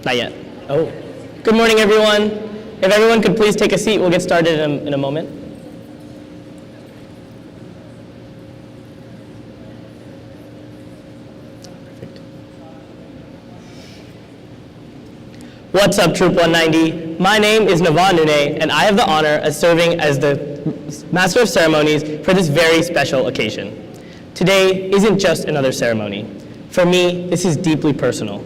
Not yet. Oh. Good morning, everyone. If everyone could please take a seat, we'll get started in a moment. Perfect. What's up, Troop 190? My name is Rohan Nune, and I have the honor of serving as the Master of Ceremonies for this very special occasion. Today isn't just another ceremony. For me, this is deeply personal.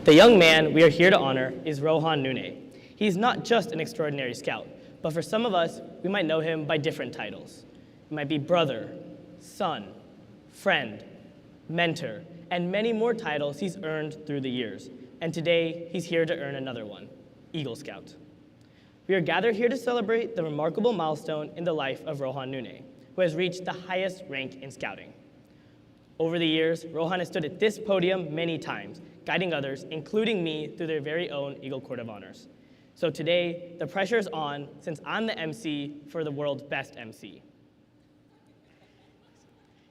The young man we are here to honor is Rohan Nune. He's not just an extraordinary scout, but for some of us, we might know him by different titles. It might be brother, son, friend, mentor, and many more titles he's earned through the years. And today, he's here to earn another one, Eagle Scout. We are gathered here to celebrate the remarkable milestone in the life of Rohan Nune, who has reached the highest rank in scouting. Over the years, Rohan has stood at this podium many times, guiding others, including me, through their very own Eagle Court of Honors. So today, the pressure is on since I'm the MC for the world's best MC.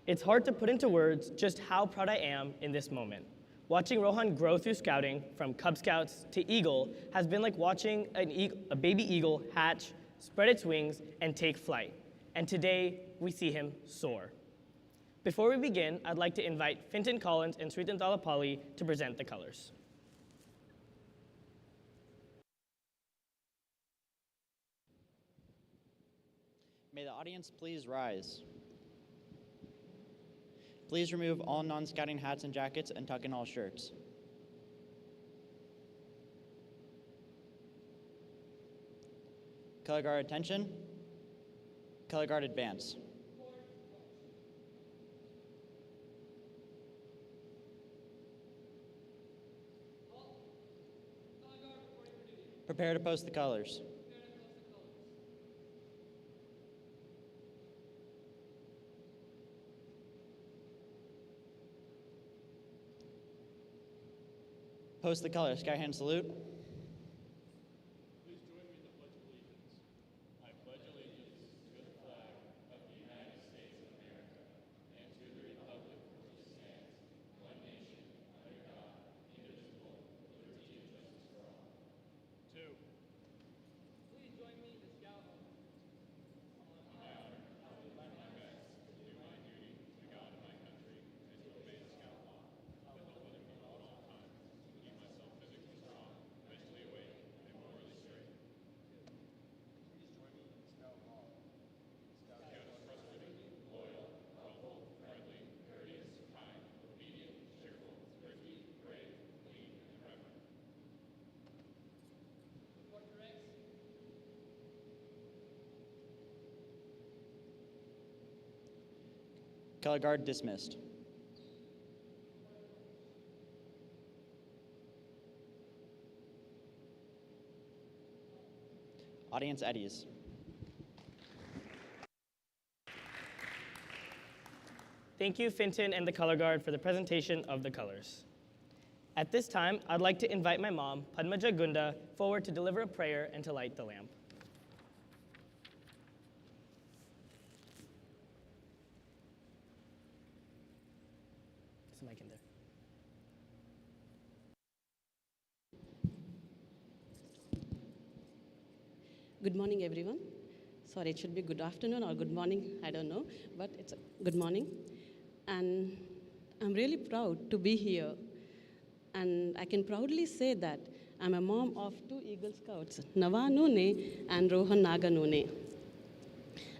It's hard to put into words just how proud I am in this moment. Watching Rohan grow through scouting from Cub Scouts to Eagle has been like watching a baby eagle hatch, spread its wings, and take flight. And today, we see him soar. Before we begin, I'd like to invite Finton Collins and Sritan Thalapalli to present the colors. May the audience please rise. Please remove all non-scouting hats and jackets and tuck in all shirts. Color guard attention. Color guard advance. Prepare to post the colors. Post the colors. Sky hand salute. Please join me in the Pledge of Allegiance. I pledge allegiance to the flag of the United States of America and to the republic for which it stands, one nation, under God, indivisible, with liberty and justice for all. 2. Please join me in the Scout Home. My honor, I will do my best to do my duty to God and my country and to obey the Scout law. I will help other people at all times to keep myself physically strong, mentally awake, and morally straight. Please join me in the Scout Hall. Scout is trustworthy, loyal, helpful, friendly, courteous, kind, obedient, cheerful, thrifty, brave, clean, and reverent. Color guard dismissed. Audience at ease. Thank you, Finton and the color guard, for the presentation of the colors. At this time, I'd like to invite my mom, Padmaja Gunda, forward to deliver a prayer and to light the lamp. There's a mic in there. Good morning, everyone. Sorry, it should be good afternoon or good morning, I don't know, but it's good morning. And I'm really proud to be here. And I can proudly say that I'm a mom of 2 Eagle Scouts, Rohan Nune and Rohan Nune.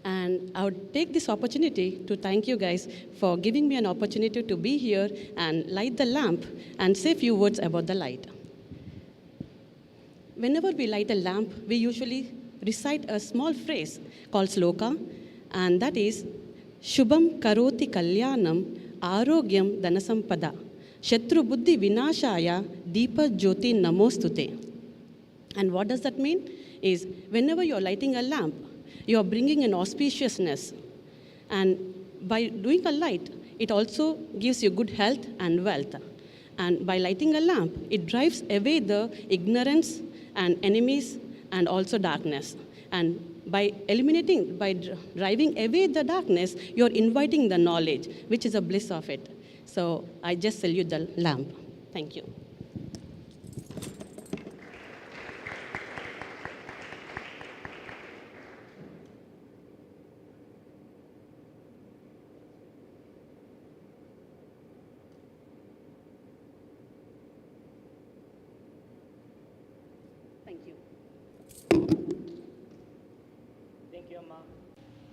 And I would take this opportunity to thank you guys for giving me an opportunity to be here and light the lamp and say a few words about the light. Whenever we light a lamp, we usually recite a small phrase called sloka, and that is, Shubham karoti kalyanam arogyam dhanasampada shatru buddhi vinashaya deepa jyoti namostute. And what does that mean? Is whenever you're lighting a lamp, you're bringing an auspiciousness. And by doing a light, it also gives you good health and wealth. And by lighting a lamp, it drives away the ignorance and enemies and also darkness. And by driving away the darkness, you're inviting the knowledge, which is a bliss of it. So I just salute the lamp. Thank you.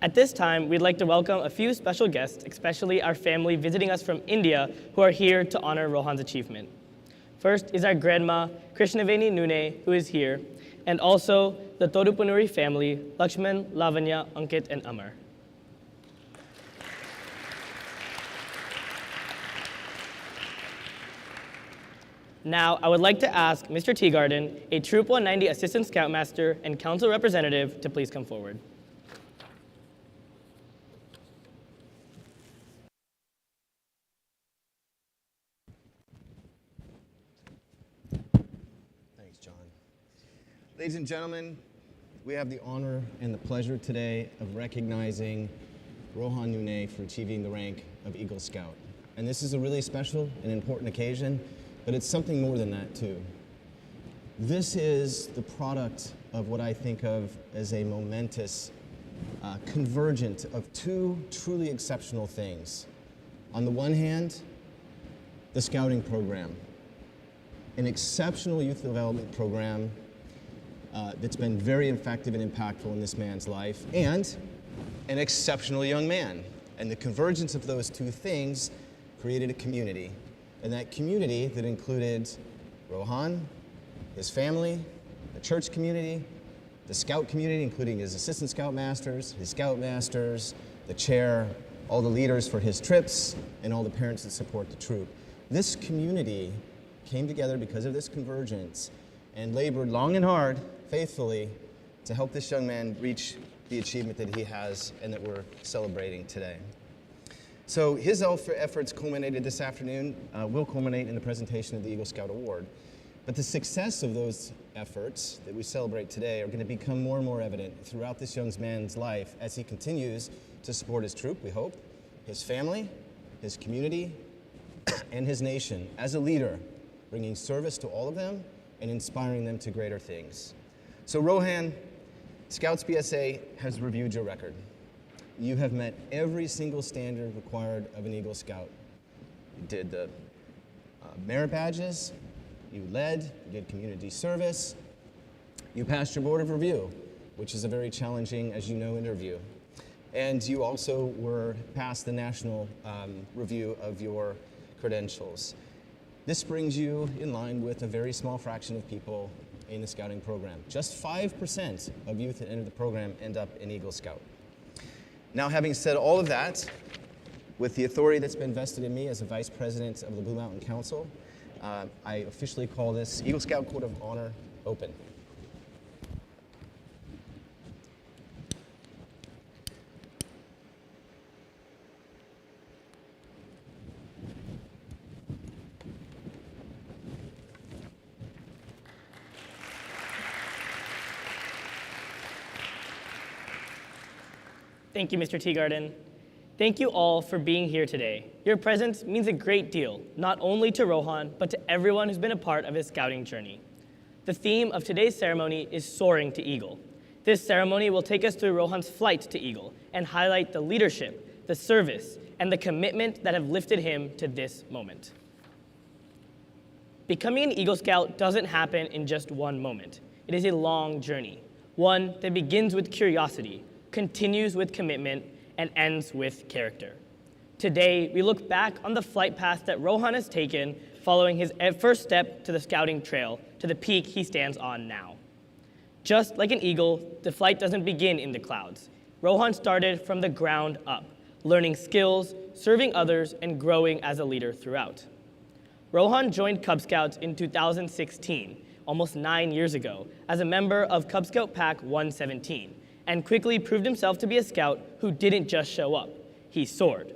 At this time, we'd like to welcome a few special guests, especially our family visiting us from India, who are here to honor Rohan's achievement. First is our grandma, Krishnaveni Nune, who is here, and also the Todupanuri family, Lakshman, Lavanya, Ankit, and Amar. Now, I would like to ask Mr. Teagarden, a Troop 190 Assistant Scoutmaster and Council Representative, to please come forward. Thanks, John. Ladies and gentlemen, we have the honor and the pleasure today of recognizing Rohan Nune for achieving the rank of Eagle Scout. And this is a really special and important occasion, but it's something more than that too. This is the product of what I think of as a momentous convergence of two truly exceptional things. On the one hand, the scouting program, an exceptional youth development program that's been very effective and impactful in this man's life, and an exceptional young man. And the convergence of those two things created a community. And that community that included Rohan, his family, the church community, the scout community, including his assistant scoutmasters, his scoutmasters, the chair, all the leaders for his trips, and all the parents that support the troop. This community came together because of this convergence and labored long and hard, faithfully, to help this young man reach the achievement that he has and that we're celebrating today. So his efforts culminated this afternoon, will culminate in the presentation of the Eagle Scout Award. But the success of those efforts that we celebrate today are going to become more and more evident throughout this young man's life as he continues to support his troop, we hope, his family, his community, and his nation as a leader, bringing service to all of them and inspiring them to greater things. So Rohan, Scouts BSA has reviewed your record. You have met every single standard required of an Eagle Scout. You did the merit badges, you led, you did community service, you passed your board of review, which is a very challenging, as you know, interview. And you also were passed the national review of your credentials. This brings you in line with a very small fraction of people in the scouting program. Just 5% of youth that enter the program end up in Eagle Scout. Now, having said all of that, with the authority that's been vested in me as a Vice President of the Blue Mountain Council, I officially call this Eagle Scout Code of Honor open. Thank you, Mr. Teagarden. Thank you all for being here today. Your presence means a great deal, not only to Rohan, but to everyone who's been a part of his scouting journey. The theme of today's ceremony is Soaring to Eagle. This ceremony will take us through Rohan's flight to Eagle and highlight the leadership, the service, and the commitment that have lifted him to this moment. Becoming an Eagle Scout doesn't happen in just one moment. It is a long journey, one that begins with curiosity, continues with commitment, and ends with character. Today, we look back on the flight path that Rohan has taken following his first step to the scouting trail to the peak he stands on now. Just like an eagle, the flight doesn't begin in the clouds. Rohan started from the ground up, learning skills, serving others, and growing as a leader throughout. Rohan joined Cub Scouts in 2016, almost 9 years ago, as a member of Cub Scout Pack 117, and quickly proved himself to be a scout who didn't just show up, he soared.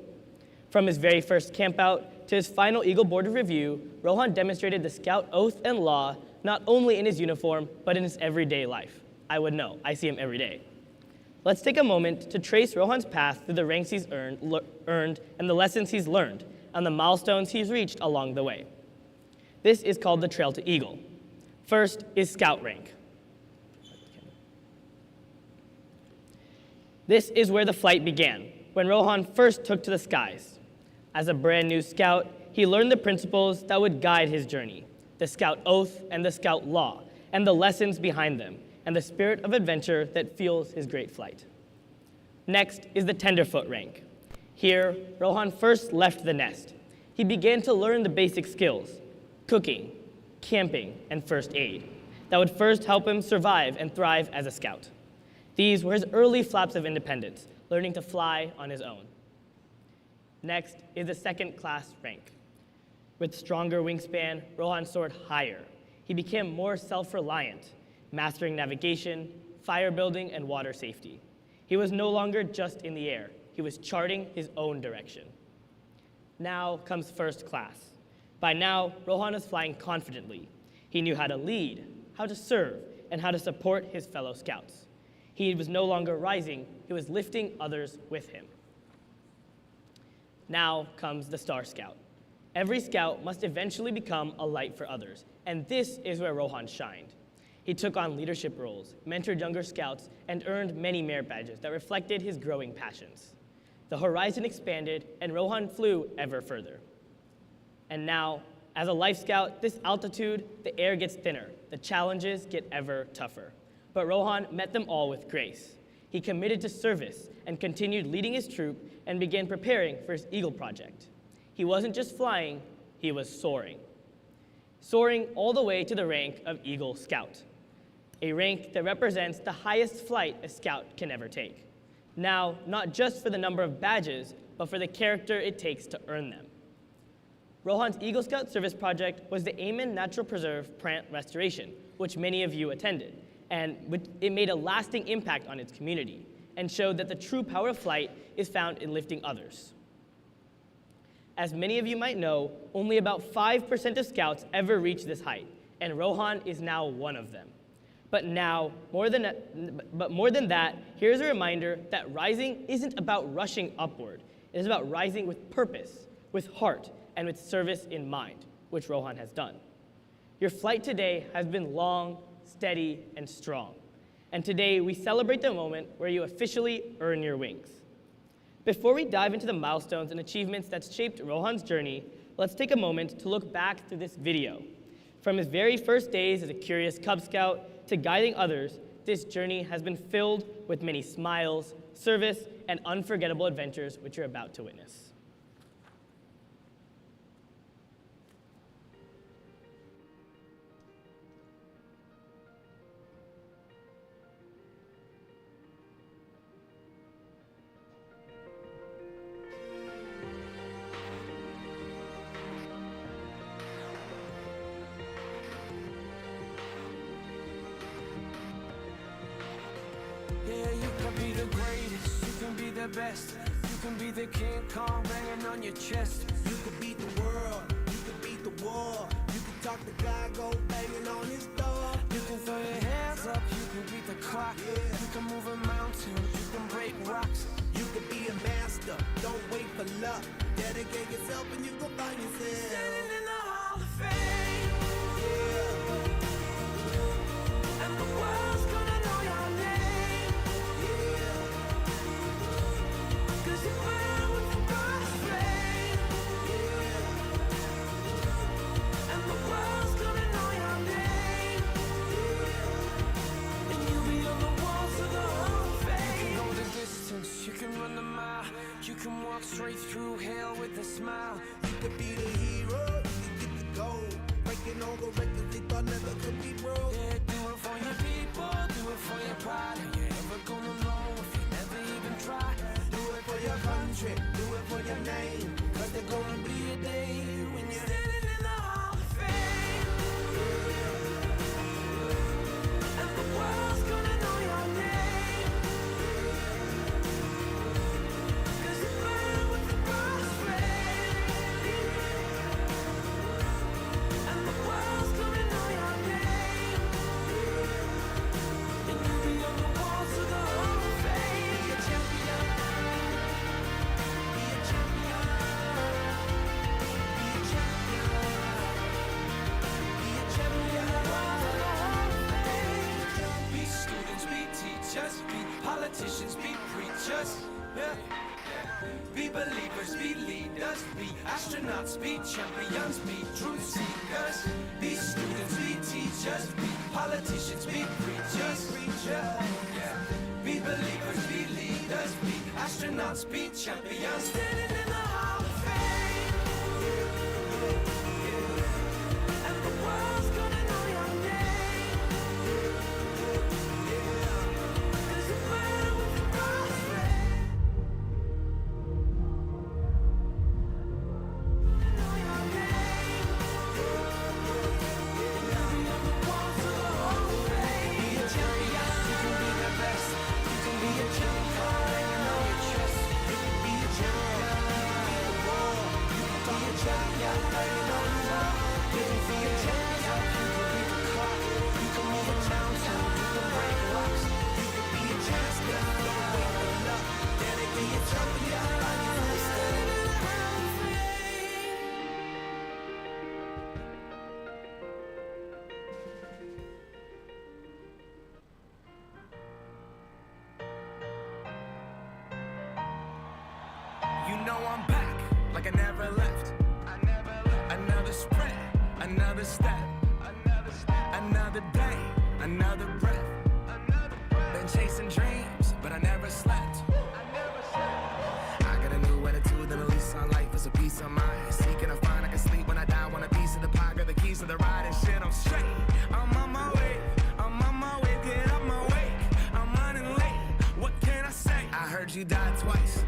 From his very first campout to his final Eagle Board of Review, Rohan demonstrated the scout oath and law not only in his uniform, but in his everyday life. I would know, I see him every day. Let's take a moment to trace Rohan's path through the ranks he's earned and the lessons he's learned, and the milestones he's reached along the way. This is called the Trail to Eagle. First is scout rank. This is where the flight began, when Rohan first took to the skies. As a brand new scout, he learned the principles that would guide his journey, the scout oath and the scout law, and the lessons behind them, and the spirit of adventure that fuels his great flight. Next is the tenderfoot rank. Here, Rohan first left the nest. He began to learn the basic skills, cooking, camping, and first aid, that would first help him survive and thrive as a scout. These were his early flaps of independence, learning to fly on his own. Next is the second class rank. With stronger wingspan, Rohan soared higher. He became more self-reliant, mastering navigation, fire building, and water safety. He was no longer just in the air. He was charting his own direction. Now comes first class. By now, Rohan was flying confidently. He knew how to lead, how to serve, and how to support his fellow scouts. He was no longer rising, he was lifting others with him. Now comes the Star Scout. Every scout must eventually become a light for others, and this is where Rohan shined. He took on leadership roles, mentored younger scouts, and earned many merit badges that reflected his growing passions. The horizon expanded, and Rohan flew ever further. And now, as a life scout, this altitude, the air gets thinner, the challenges get ever tougher. But Rohan met them all with grace. He committed to service and continued leading his troop and began preparing for his Eagle project. He wasn't just flying, he was soaring. Soaring all the way to the rank of Eagle Scout, a rank that represents the highest flight a scout can ever take. Now, not just for the number of badges, but for the character it takes to earn them. Rohan's Eagle Scout service project was the Amen Natural Preserve plant restoration, which many of you attended, and it made a lasting impact on its community and showed that the true power of flight is found in lifting others. As many of you might know, only about 5% of scouts ever reach this height, and Rohan is now one of them. But more than that, here's a reminder that rising isn't about rushing upward. It is about rising with purpose, with heart, and with service in mind, which Rohan has done. Your flight today has been long, steady, and strong. And today we celebrate the moment where you officially earn your wings. Before we dive into the milestones and achievements that shaped Rohan's journey, let's take a moment to look back through this video. From his very first days as a curious Cub Scout to guiding others, this journey has been filled with many smiles, service, and unforgettable adventures which you're about to witness. Yeah, you can be the greatest, you can be the best. You can be the King Kong banging on your chest. You could beat the world, you could beat the war. You could talk to God, go banging on his door. You can throw your hands up, you can beat the clock. You can move a mountain, you can break rocks. You could be a master, don't wait for luck. Dedicate yourself and you gon' find yourself. Standing in the Hall of Fame, and the world's gonna know your name. 'Cause you burn with the God's flame, and the world's gonna know your name. And you'll be on the walls of the Hall of Fame. You can go the distance, you can run the mile. You can walk straight through hell with a smile. You could be the hero, you could get the gold. Breaking all the records they thought never could be broke. Yeah, do it for your people, do it for your pride. And you're never gonna know if you never even try. Do it for your country, do it for your name. 'Cause there's gonna be a day when you're Standing in the Hall of Fame, and the world's gonna know your name. 'Cause you burn with the God's flame, and the world's gonna know your name. And you'll be on the walls of the Hall of Fame. be a champion. Be a champion. Be a champion. Be a champion. Be students, be teachers, be politicians, be preachers. Yeah. Be believers, be leaders, be astronauts, be champions, be truth seekers. Be students, be teachers, be politicians, be preachers. Yeah. Be believers, be leaders, just be astronauts, be champions. Standing in the Hall of Fame. And the world's gonna know your name. 'Cause you burn with the cross flame. Know your name. You'll be on the walls of the Hall of Fame. Be a champion, you can be the best. You can be a champion, you know your trust. You can be a champion, you can be the war. You can be a champion, you know you love. You can be a champion, you can be the clock. You can move a mountain, you can break rocks. You can be a champion, don't wait for luck. Then it be a champion, you're standing in the Hall of Fame. You know I'm back, like I never left. Another sprint, another step, another day, another breath. Been chasing dreams, but I never slept. I got a new attitude and a lease on life is a peace of mind. Seeking to find I can sleep when I die. Want a piece of the pie, got the keys to the ride and shit. I'm straight. I'm on my way. Get up my way. I'm running late. What can I say? I heard you died twice.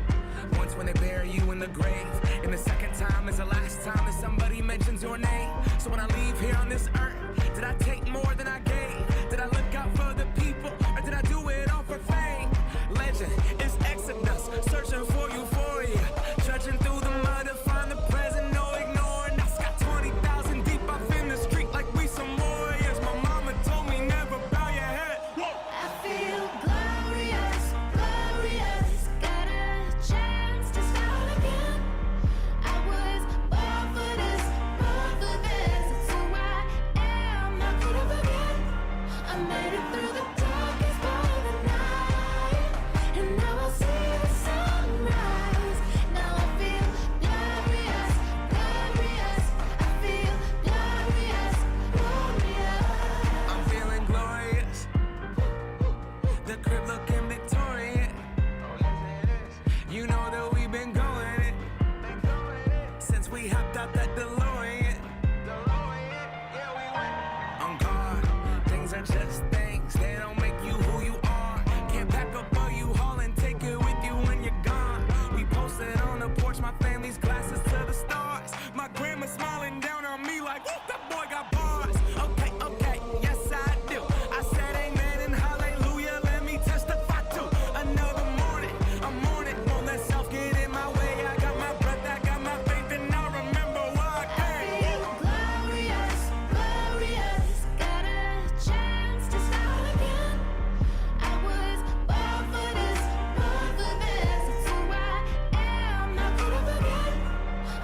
Once when they bury you in the grave, and the second time is the last time that somebody mentions your name. So when I leave here on this earth, did I take more than I gave? Did I look out for the people, or did I do it all for fame? Legend is Exodus, searching for euphoria, trudging through the mud to find the present, no ignoring. I got 20,000 deep up in the street like we some warriors. My mama told me never bow your head. Whoa. I feel glorious, glorious. Got a chance to start again. I was born for this, born for this. It's who I am, not could have again. I made it through the darkest part of the night, and now I see the sunrise. Now I feel glorious, glorious. I feel glorious, glorious. I'm feeling glorious. The crib looking Victorian. You know that we've been going it since we hopped out that DeLorean. On guard, things are just things. They don't make you who you are. Can't pack up all you haul and take it with you when you're gone. We posted on the porch, my family's glasses to the stars. My grandma smiling down on me like, whoop, that boy got bars. Okay, yes I do. I said amen and hallelujah, let me testify to another morning. I'm on it, won't let self get in my way. I got my breath, I got my faith, and I remember why I I came. feel glorious, glorious. Got a chance to start again. I was born for this, born for this. It's who I am, not could have again.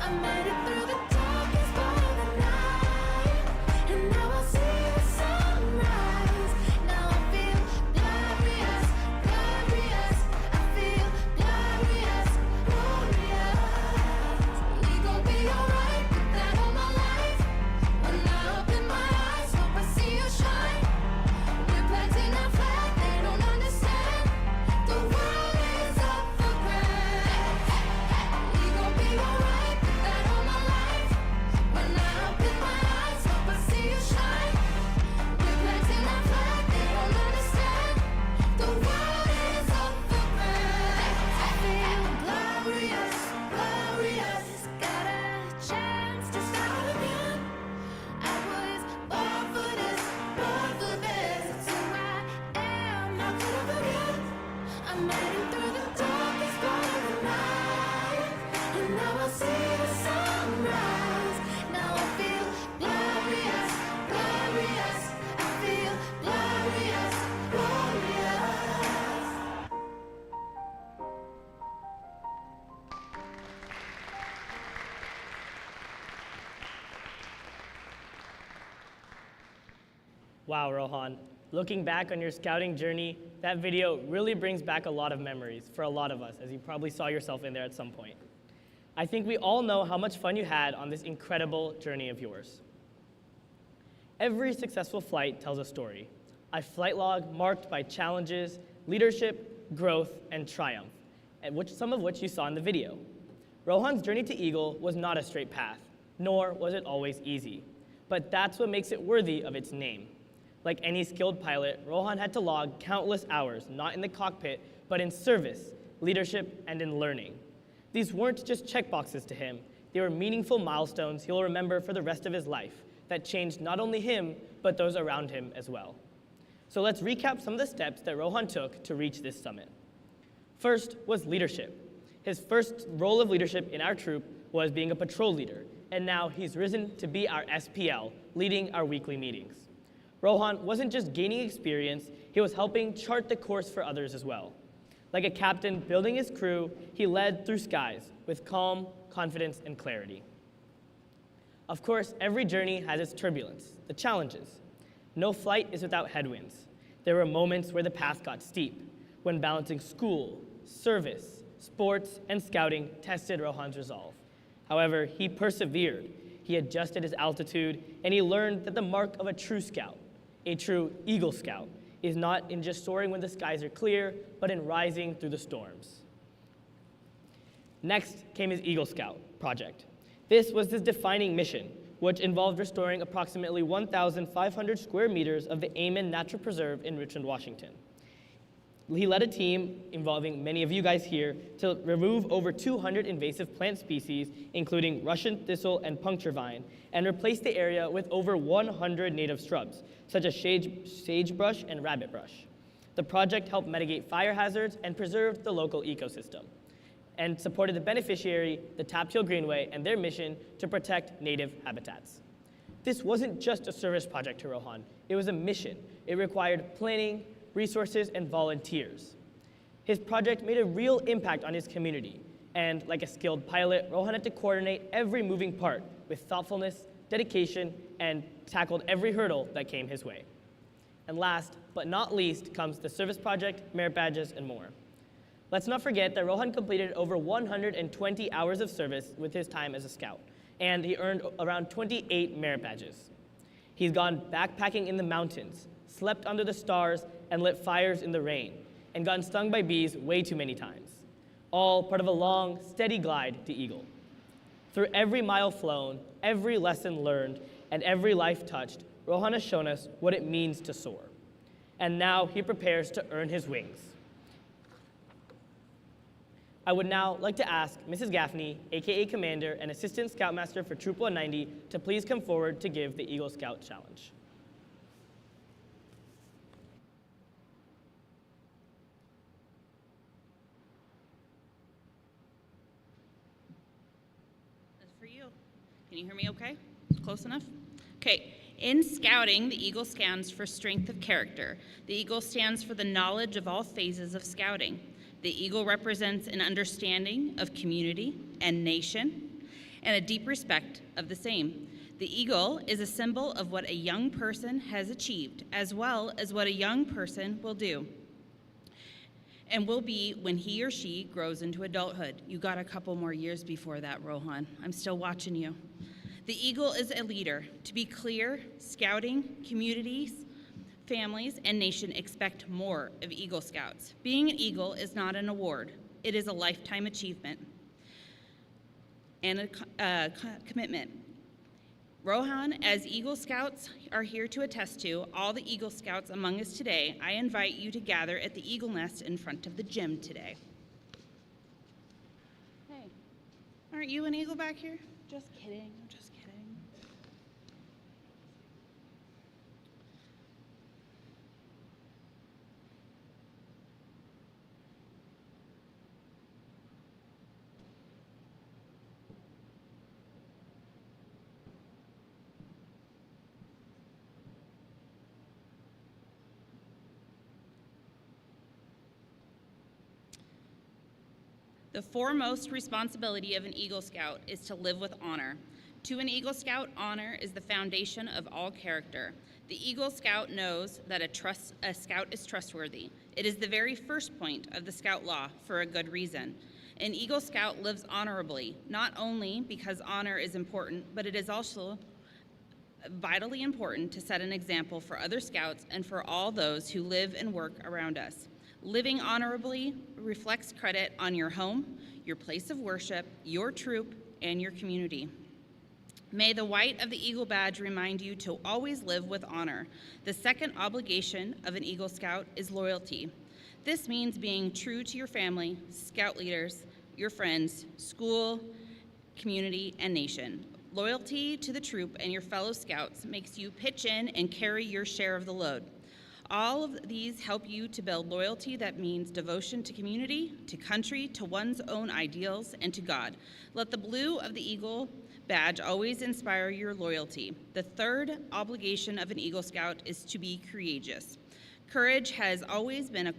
I made it through the darkest part of the night, and now I see the sunrise. Now I feel glorious, glorious. I feel glorious, glorious. We gon' be alright, put that on my life. When I open my eyes, hope I see you shine. We're planting our flag, they don't understand. The world is up for grabs. We gon' be alright, put that on my life. When I open my eyes, hope I see you shine. We're planting our flag, they don't understand. The world is up for grabs. I feel glorious, glorious. Got a chance to start again. I was born for this, born for this. It's who I am, not could have again. I made it through the darkest part of the night, and now I see the sunrise. Now I feel glorious, glorious. I feel glorious, glorious. Wow, Rohan. Looking back on your scouting journey, that video really brings back a lot of memories for a lot of us, as you probably saw yourself in there at some point. I think we all know how much fun you had on this incredible journey of yours. Every successful flight tells a story, a flight log marked by challenges, leadership, growth, and triumph. and some of which you saw in the video. Rohan's journey to Eagle was not a straight path, nor was it always easy. But that's what makes it worthy of its name. Like any skilled pilot, Rohan had to log countless hours, not in the cockpit, but in service, leadership, and in learning. These weren't just checkboxes to him, they were meaningful milestones he'll remember for the rest of his life that changed not only him, but those around him as well. So let's recap some of the steps that Rohan took to reach this summit. First was leadership. His first role of leadership in our troop was being a patrol leader, and now he's risen to be our SPL, leading our weekly meetings. Rohan wasn't just gaining experience, he was helping chart the course for others as well. Like a captain building his crew, he led through skies with calm, confidence, and clarity. Of course, every journey has its turbulence, the challenges. No flight is without headwinds. There were moments where the path got steep, when balancing school, service, sports, and scouting tested Rohan's resolve. However, he persevered. He adjusted his altitude, and he learned that the mark of a true scout, a true Eagle Scout, is not in just soaring when the skies are clear, but in rising through the storms. Next came his Eagle Scout project. This was his defining mission, which involved restoring approximately 1,500 square meters of the Amen Natural Preserve in Richland, Washington. He led a team involving many of you guys here to remove over 200 invasive plant species, including Russian thistle and puncture vine, and replace the area with over 100 native shrubs, such as sagebrush and rabbitbrush. The project helped mitigate fire hazards and preserved the local ecosystem, and supported the beneficiary, the Taptail Greenway, and their mission to protect native habitats. This wasn't just a service project to Rohan, it was a mission. It required planning, resources, and volunteers. His project made a real impact on his community, and like a skilled pilot, Rohan had to coordinate every moving part with thoughtfulness, dedication, and tackled every hurdle that came his way. And last but not least comes the service project, merit badges, and more. Let's not forget that Rohan completed over 120 hours of service with his time as a scout, and he earned around 28 merit badges. He's gone backpacking in the mountains, slept under the stars, and lit fires in the rain, and gotten stung by bees way too many times, all part of a long, steady glide to Eagle. Through every mile flown, every lesson learned, and every life touched, Rohan has shown us what it means to soar. And now he prepares to earn his wings. I would now like to ask Mrs. Gaffney, AKA Commander and Assistant Scoutmaster for Troop 190, to please come forward to give the Eagle Scout Challenge. For you. Can you hear me okay? Close enough? Okay. In scouting, the Eagle stands for strength of character. The Eagle stands for the knowledge of all phases of scouting. The Eagle represents an understanding of community and nation and a deep respect of the same. The Eagle is a symbol of what a young person has achieved, as well as what a young person will do and will be when he or she grows into adulthood. You got a couple more years before that, Rohan. I'm still watching you. The Eagle is a leader. To be clear, scouting, communities, families, and nation expect more of Eagle Scouts. Being an Eagle is not an award. It is a lifetime achievement and a commitment. Rohan, as Eagle Scouts are here to attest to, all the Eagle Scouts among us today, I invite you to gather at the Eagle Nest in front of the gym today. Hey, aren't you an Eagle back here? Just kidding, just kidding. The foremost responsibility of an Eagle Scout is to live with honor. To an Eagle Scout, honor is the foundation of all character. The Eagle Scout knows that a scout is trustworthy. It is the very first point of the Scout Law for a good reason. An Eagle Scout lives honorably, not only because honor is important, but it is also vitally important to set an example for other Scouts and for all those who live and work around us. Living honorably reflects credit on your home, your place of worship, your troop, and your community. May the white of the Eagle Badge remind you to always live with honor. The second obligation of an Eagle Scout is loyalty. This means being true to your family, scout leaders, your friends, school, community, and nation. Loyalty to the troop and your fellow scouts makes you pitch in and carry your share of the load. All of these help you to build loyalty that means devotion to community, to country, to one's own ideals, and to God. Let the blue of the Eagle Badge always inspire your loyalty. The third obligation of an Eagle Scout is to be courageous. Courage has always been a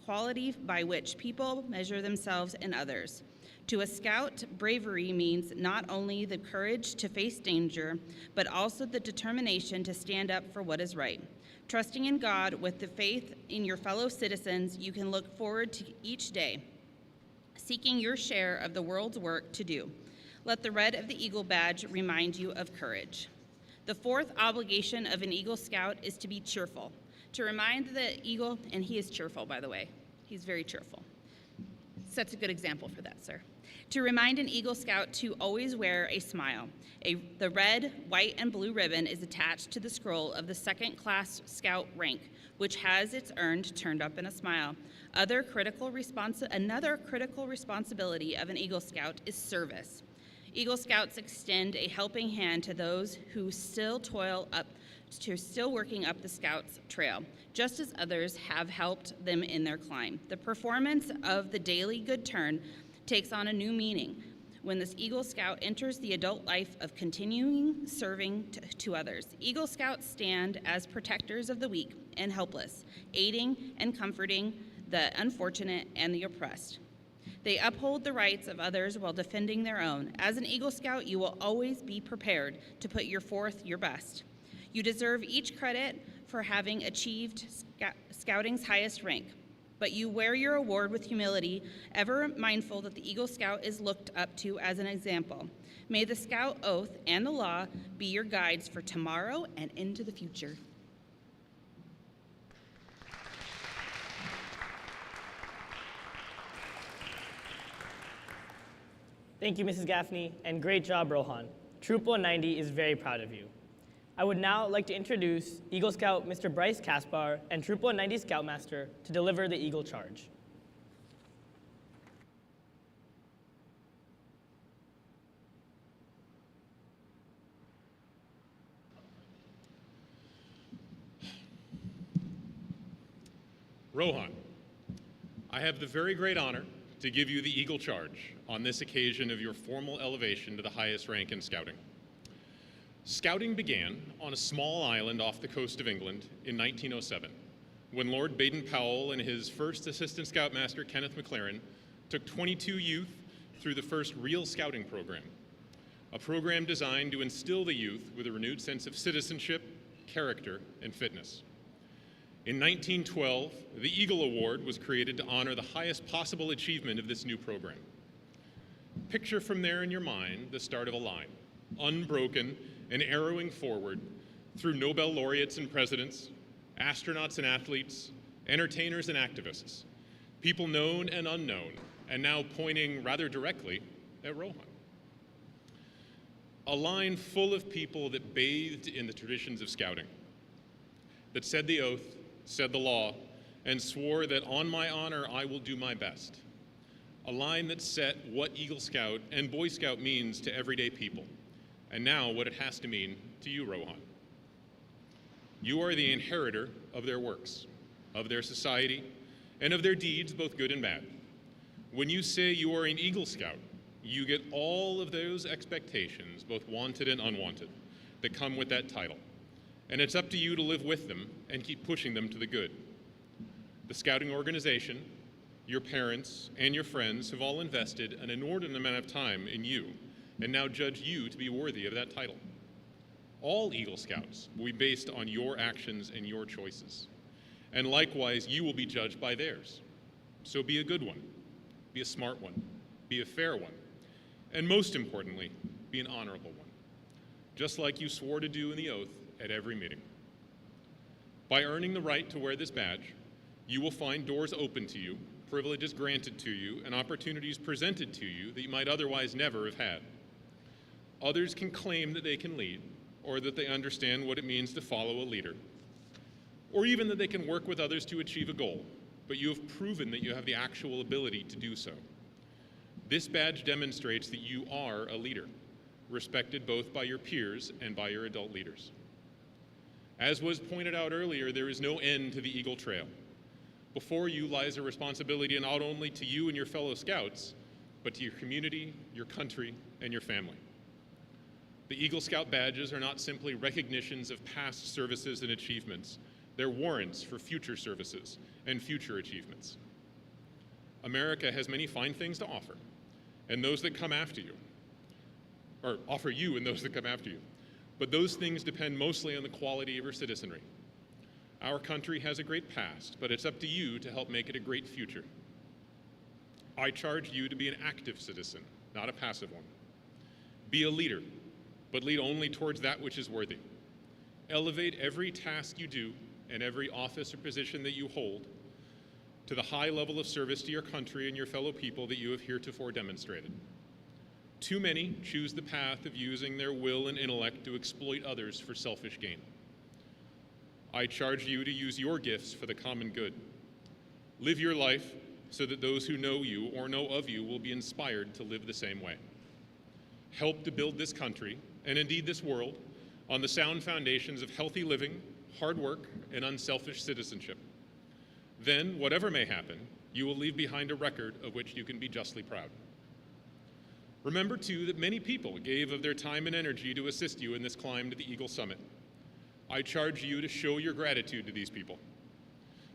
quality by which people measure themselves and others. To a scout, bravery means not only the courage to face danger, but also the determination to stand up for what is right. Trusting in God with the faith in your fellow citizens, you can look forward to each day, seeking your share of the world's work to do. Let the red of the Eagle Badge remind you of courage. The fourth obligation of an Eagle Scout is to be cheerful. To remind the Eagle, and he is cheerful, by the way. He's very cheerful. Sets a good example for that, sir. To remind an Eagle Scout to always wear a smile. The red, white, and blue ribbon is attached to the scroll of the second-class Scout rank, which has its earned turned up in a smile. Another critical responsibility of an Eagle Scout is service. Eagle Scouts extend a helping hand to those who still working up the Scouts Trail, just as others have helped them in their climb. The performance of the daily good turn takes on a new meaning when this Eagle Scout enters the adult life of continuing serving to others. Eagle Scouts stand as protectors of the weak and helpless, aiding and comforting the unfortunate and the oppressed. They uphold the rights of others while defending their own. As an Eagle Scout, you will always be prepared to put your best. You deserve each credit for having achieved Scouting's highest rank, but you wear your award with humility, ever mindful that the Eagle Scout is looked up to as an example. May the Scout oath and the law be your guides for tomorrow and into the future. Thank you, Mrs. Gaffney, and great job, Rohan. Troop 190 is very proud of you. I would now like to introduce Eagle Scout Mr. Bryce Caspar and Troop 190 Scoutmaster to deliver the Eagle Charge. Rohan, I have the very great honor to give you the Eagle Charge on this occasion of your formal elevation to the highest rank in Scouting. Scouting began on a small island off the coast of England in 1907, when Lord Baden-Powell and his first Assistant Scoutmaster, Kenneth McLaren, took 22 youth through the first real Scouting program, a program designed to instill the youth with a renewed sense of citizenship, character, and fitness. In 1912, the Eagle Award was created to honor the highest possible achievement of this new program. Picture from there in your mind the start of a line, unbroken and arrowing forward through Nobel laureates and presidents, astronauts and athletes, entertainers and activists, people known and unknown, and now pointing rather directly at Rohan. A line full of people that bathed in the traditions of Scouting, that said the oath, said the law, and swore that on my honor I will do my best. A line that set what Eagle Scout and Boy Scout means to everyday people, and now what it has to mean to you, Rohan. You are the inheritor of their works, of their society, and of their deeds, both good and bad. When you say you are an Eagle Scout, you get all of those expectations, both wanted and unwanted, that come with that title. And it's up to you to live with them and keep pushing them to the good. The Scouting organization, your parents, and your friends have all invested an inordinate amount of time in you and now judge you to be worthy of that title. All Eagle Scouts will be based on your actions and your choices. And likewise, you will be judged by theirs. So be a good one, be a smart one, be a fair one, and most importantly, be an honorable one, just like you swore to do in the oath at every meeting. By earning the right to wear this badge, You will find doors open to you, privileges granted to you, and opportunities presented to you that you might otherwise never have had. Others can claim that they can lead, or that they understand what it means to follow a leader, or even that they can work with others to achieve a goal, but you have proven that you have the actual ability to do so. This badge demonstrates that you are a leader, respected both by your peers and by your adult leaders. As was pointed out earlier, there is no end to the Eagle Trail. Before you lies a responsibility not only to you and your fellow Scouts, but to your community, your country, and your family. The Eagle Scout badges are not simply recognitions of past services and achievements. They're warrants for future services and future achievements. America has many fine things to offer, and those that come after you, or offer you and those that come after you. But those things depend mostly on the quality of your citizenry. Our country has a great past, but it's up to you to help make it a great future. I charge you to be an active citizen, not a passive one. Be a leader, but lead only towards that which is worthy. Elevate every task you do and every office or position that you hold to the high level of service to your country and your fellow people that you have heretofore demonstrated. Too many choose the path of using their will and intellect to exploit others for selfish gain. I charge you to use your gifts for the common good. Live your life so that those who know you or know of you will be inspired to live the same way. Help to build this country, and indeed this world, on the sound foundations of healthy living, hard work, and unselfish citizenship. Then, whatever may happen, you will leave behind a record of which you can be justly proud. Remember, too, that many people gave of their time and energy to assist you in this climb to the Eagle Summit. I charge you to show your gratitude to these people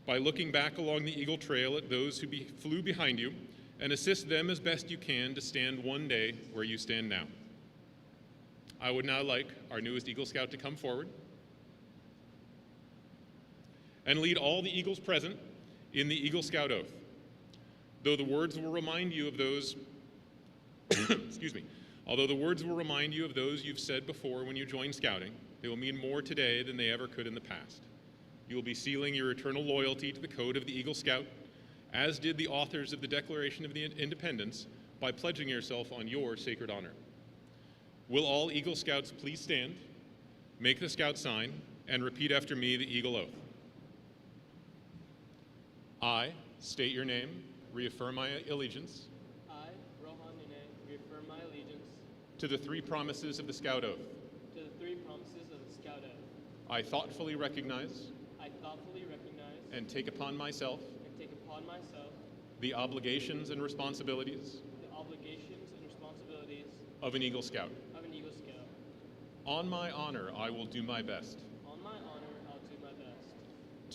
by looking back along the Eagle Trail at those who flew behind you and assist them as best you can to stand one day where you stand now. I would now like our newest Eagle Scout to come forward and lead all the Eagles present in the Eagle Scout Oath. Though the words will remind you of those although the words will remind you of those you've said before when you joined Scouting, they will mean more today than they ever could in the past. You will be sealing your eternal loyalty to the code of the Eagle Scout, as did the authors of the Declaration of Independence, by pledging yourself on your sacred honor. Will all Eagle Scouts please stand, make the Scout sign, and repeat after me the Eagle Oath? I state your name, reaffirm my allegiance. I, Rohan Nune, reaffirm my allegiance To the three promises of the Scout Oath. to the three promises of the Scout Oath. I thoughtfully recognize I thoughtfully recognize and take upon myself and take upon myself the obligations and responsibilities the obligations and responsibilities of an Eagle Scout. of an Eagle Scout. On my honor, I will do my best On my honor, I'll do my best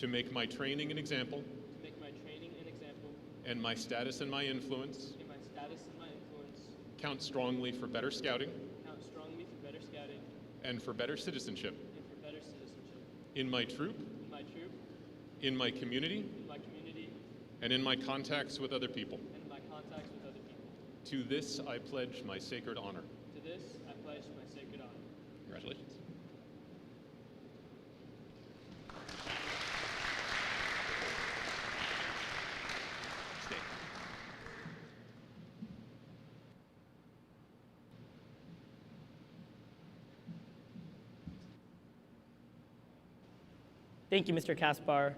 to make my training an example to make my training an example and my status and my influence and my status and my influence count strongly for better scouting count strongly for better scouting and for better citizenship and for better citizenship in my troop, in my in my community, and in my contacts with other people. and in my contacts with other people. To this I pledge my sacred honor. To this, I pledge my sacred honor. Congratulations. Stay. Thank you, Mr. Kaspar.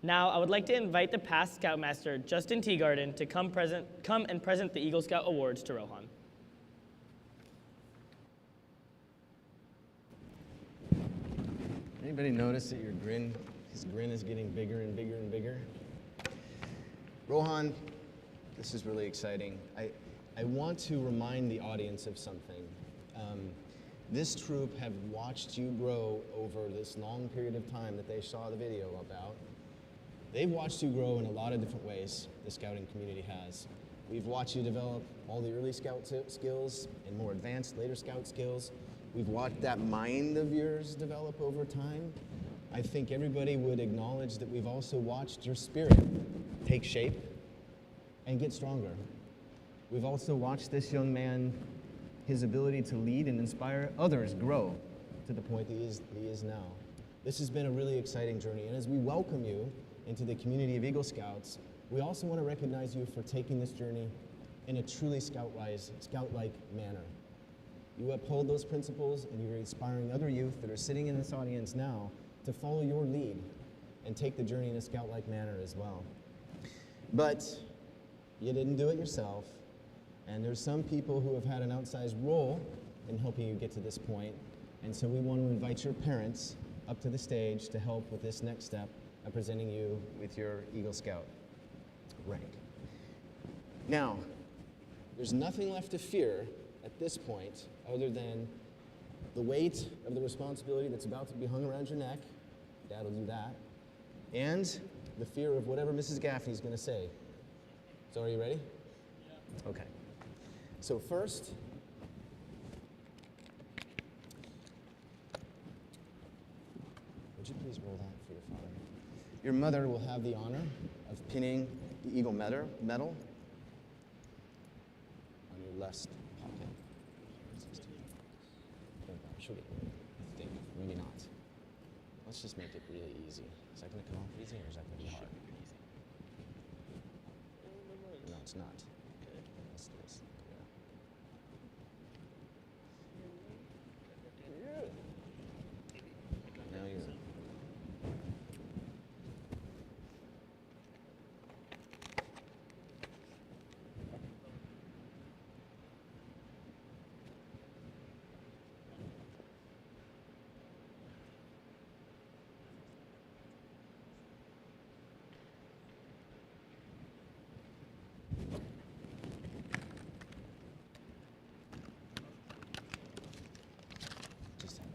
Now, I would like to invite the past Scoutmaster, Justin Teagarden, to come and present the Eagle Scout Awards to Rohan. Anybody notice that his grin is getting bigger and bigger and bigger? Rohan, this is really exciting. I want to remind the audience of something. This troop have watched you grow over this long period of time that they saw the video about. They've watched you grow in a lot of different ways, the scouting community has. We've watched you develop all the early scout skills and more advanced later scout skills. We've watched that mind of yours develop over time. I think everybody would acknowledge that we've also watched your spirit take shape and get stronger. We've also watched this young man, his ability to lead and inspire others grow to the point that he is now. This has been a really exciting journey, and as we welcome you into the community of Eagle Scouts, we also want to recognize you for taking this journey in a truly scout-like manner. You uphold those principles, and you're inspiring other youth that are sitting in this audience now to follow your lead and take the journey in a scout-like manner as well. But you didn't do it yourself, and there's some people who have had an outsized role in helping you get to this point, and so we want to invite your parents up to the stage to help with this next step of presenting you with your Eagle Scout rank. Now, there's nothing left to fear at this point other than the weight of the responsibility that's about to be hung around your neck. Dad will do that. And the fear of whatever Mrs. Gaffney's going to say. So are you ready? Yeah. Okay. So first, would you please roll that for your father? Your mother will have the honor of pinning the Eagle medal on your left pocket. Should we? I think maybe not. Let's just make it really easy. Is that going to come off easy, or is that going to be hard? No, it's not. Let's do this. Yeah. Now you're. Just have it.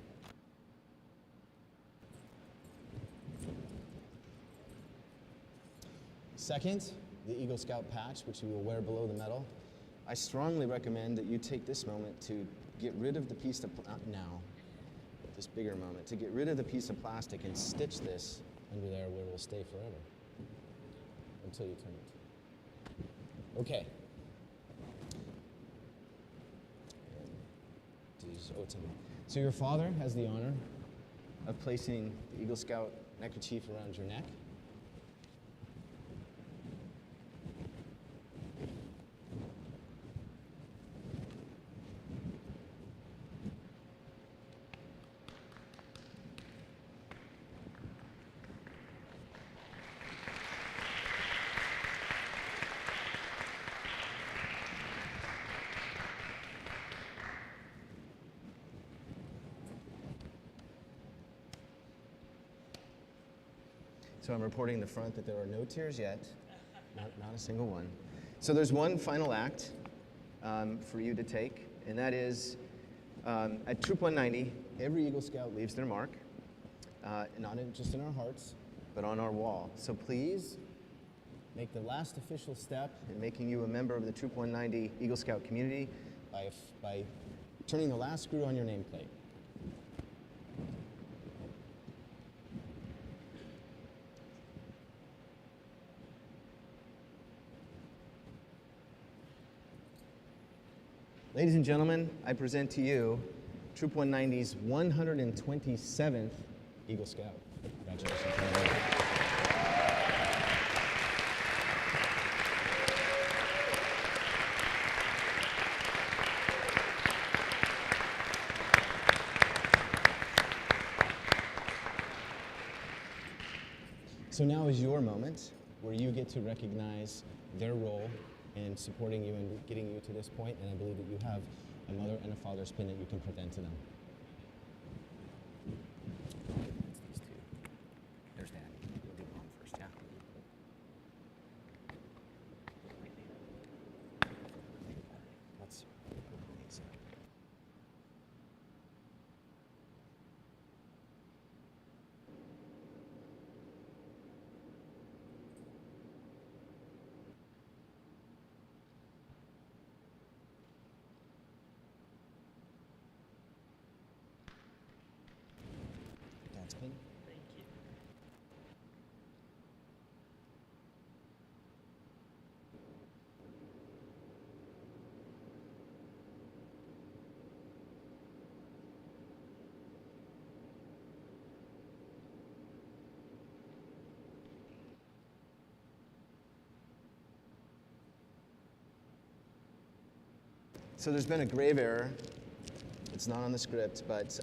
Second, the Eagle Scout patch, which you will wear below the medal. I strongly recommend that you take this moment to get rid of the piece of, this bigger moment, to get rid of the piece of plastic and stitch this under there where it will stay forever until you turn it. Okay. So your father has the honor of placing the Eagle Scout neckerchief around your neck. So I'm reporting in the front that there are no tears yet, not a single one. So there's one final act for you to take, and that is at Troop 190, every Eagle Scout leaves their mark, not just in our hearts, but on our wall. So please make the last official step in making you a member of the Troop 190 Eagle Scout community by turning the last screw on your nameplate. Ladies and gentlemen, I present to you Troop 190's 127th Eagle Scout. Congratulations. So now is your moment where you get to recognize their role in supporting you and getting you to this point, and I believe that you have a mother and a father's pin that you can present to them. There's Dad. We'll do Mom first, yeah? Let's these. So there's been a grave error. It's not on the script, but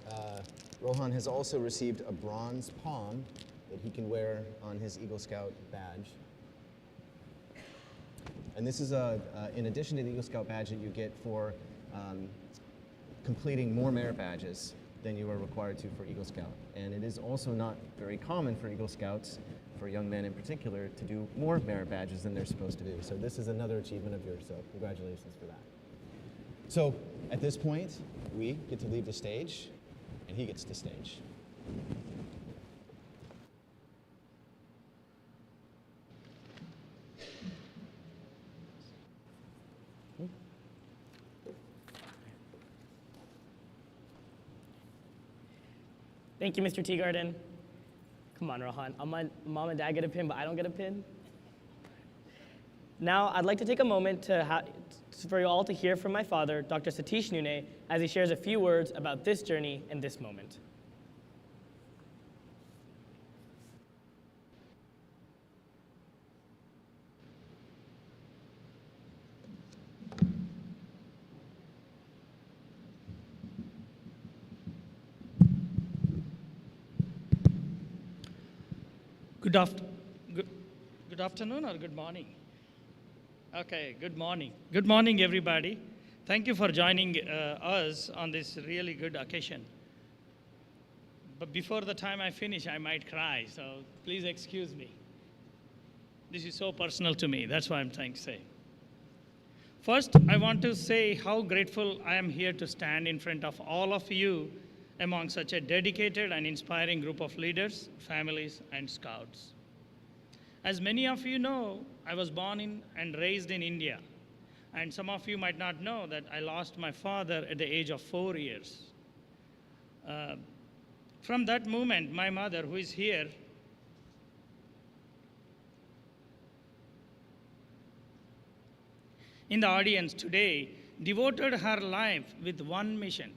Rohan has also received a bronze palm that he can wear on his Eagle Scout badge. And this is in addition to the Eagle Scout badge that you get for completing more merit badges than you are required to for Eagle Scout. And it is also not very common for Eagle Scouts, for young men in particular, to do more merit badges than they're supposed to do. So this is another achievement of yours, so congratulations for that. So at this point, we get to leave the stage, and he gets the stage. Thank you, Mr. Teagarden. Come on, Rohan. My mom and dad get a pin, but I don't get a pin. Now, I'd like to take a moment for you all to hear from my father, Dr. Satish Nune, as he shares a few words about this journey and this moment. Good afternoon or good morning? Okay, good morning. Good morning, everybody. Thank you for joining us on this really good occasion. But before the time I finish, I might cry, so please excuse me. This is so personal to me. That's what I'm trying to say. First, I want to say how grateful I am here to stand in front of all of you among such a dedicated and inspiring group of leaders, families, and scouts. As many of you know, I was born in and raised in India. And some of you might not know that I lost my father at the age of 4 years. From that moment, my mother, who is here, in the audience today, devoted her life with one mission: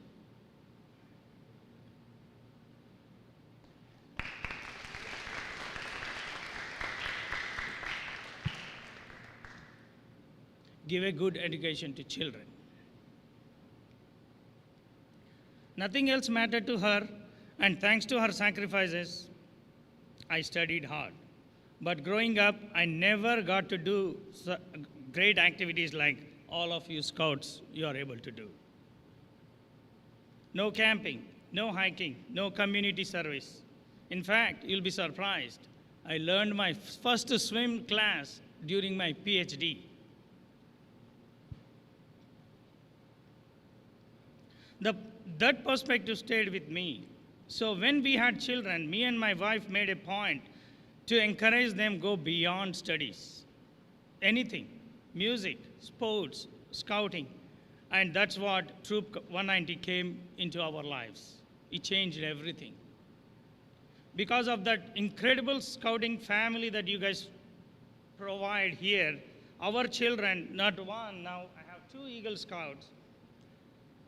give a good education to children. Nothing else mattered to her, and thanks to her sacrifices, I studied hard. But growing up, I never got to do great activities like all of you scouts you are able to do. No camping, no hiking, no community service. In fact, you'll be surprised, I learned my first swim class during my PhD. That perspective stayed with me. So when we had children, me and my wife made a point to encourage them go beyond studies. Anything, music, sports, scouting, and that's what Troop 190 came into our lives. It changed everything. Because of that incredible scouting family that you guys provide here, our children, not one, now I have 2 Eagle Scouts,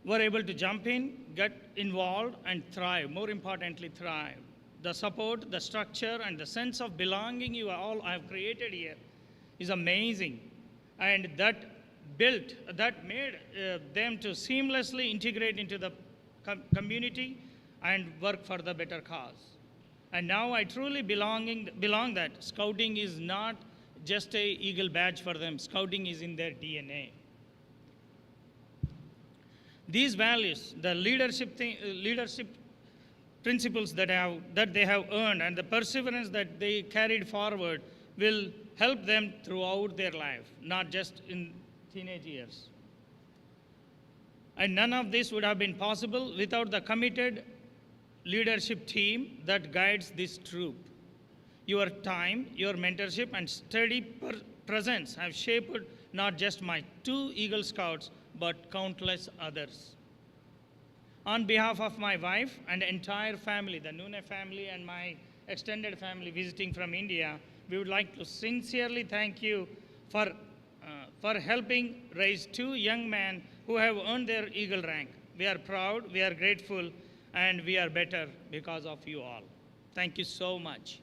were able to jump in, get involved, and thrive. More importantly, thrive. The support, the structure, and the sense of belonging you all have created here is amazing. And that made them to seamlessly integrate into the community and work for the better cause. And now I truly belong that scouting is not just a Eagle badge for them. Scouting is in their DNA. These values, the leadership principles that they have earned, and the perseverance that they carried forward will help them throughout their life, not just in teenage years. And none of this would have been possible without the committed leadership team that guides this troop. Your time, your mentorship, and steady presence have shaped not just my 2 Eagle Scouts, but countless others. On behalf of my wife and entire family, the Nune family and my extended family visiting from India, we would like to sincerely thank you for helping raise 2 young men who have earned their Eagle rank. We are proud, we are grateful, and we are better because of you all. Thank you so much.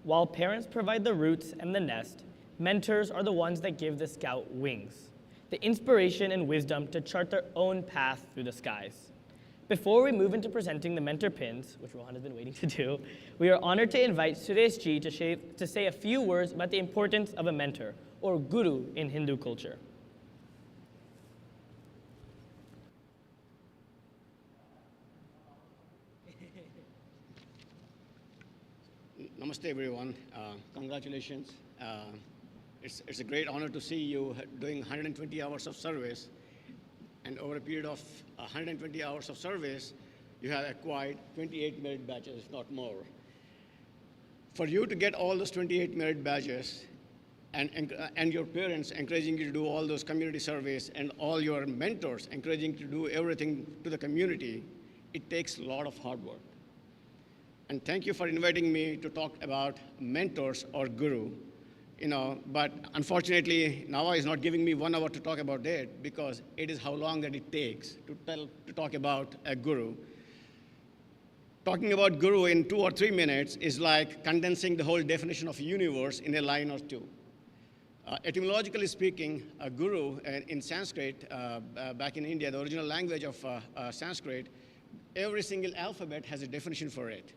While parents provide the roots and the nest, mentors are the ones that give the scout wings, the inspiration and wisdom to chart their own path through the skies. Before we move into presenting the mentor pins, which Rohan has been waiting to do, we are honored to invite Suresh Ji to say a few words about the importance of a mentor, or guru in Hindu culture. Namaste, everyone. Congratulations. It's a great honor to see you doing 120 hours of service. And over a period of 120 hours of service, you have acquired 28 merit badges, if not more. For you to get all those 28 merit badges, and your parents encouraging you to do all those community service, and all your mentors encouraging you to do everything to the community, it takes a lot of hard work. And thank you for inviting me to talk about mentors or guru. But unfortunately, Nava is not giving me 1 hour to talk about it because it is how long that it takes to talk about a guru. Talking about guru in 2 or 3 minutes is like condensing the whole definition of universe in a line or two. Etymologically speaking, a guru in Sanskrit, back in India, the original language of Sanskrit, every single alphabet has a definition for it.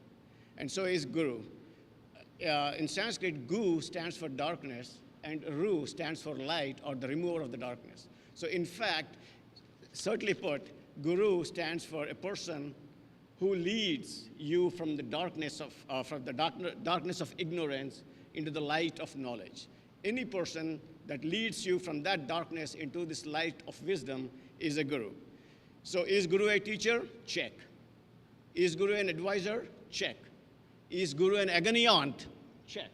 And so is guru. In Sanskrit, gu stands for darkness, and ru stands for light, or the remover of the darkness. So in fact, certainly put, guru stands for a person who leads you from the darkness of ignorance into the light of knowledge. Any person that leads you from that darkness into this light of wisdom is a guru. So is guru a teacher? Check. Is guru an advisor? Check. Is guru an agoniant? Check.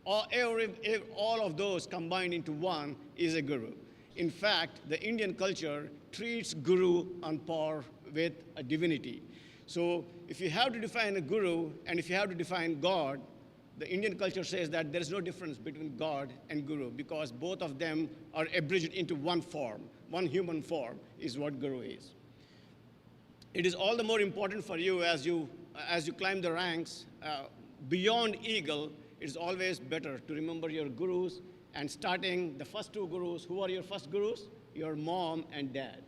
All of those combined into one is a guru. In fact, the Indian culture treats guru on par with a divinity. So if you have to define a guru and if you have to define God, the Indian culture says that there is no difference between God and guru because both of them are abridged into one form. One human form is what guru is. It is all the more important for you as you climb the ranks beyond eagle. It is always better to remember your gurus, and starting the first 2 gurus. Who are your first gurus? Your mom and dad,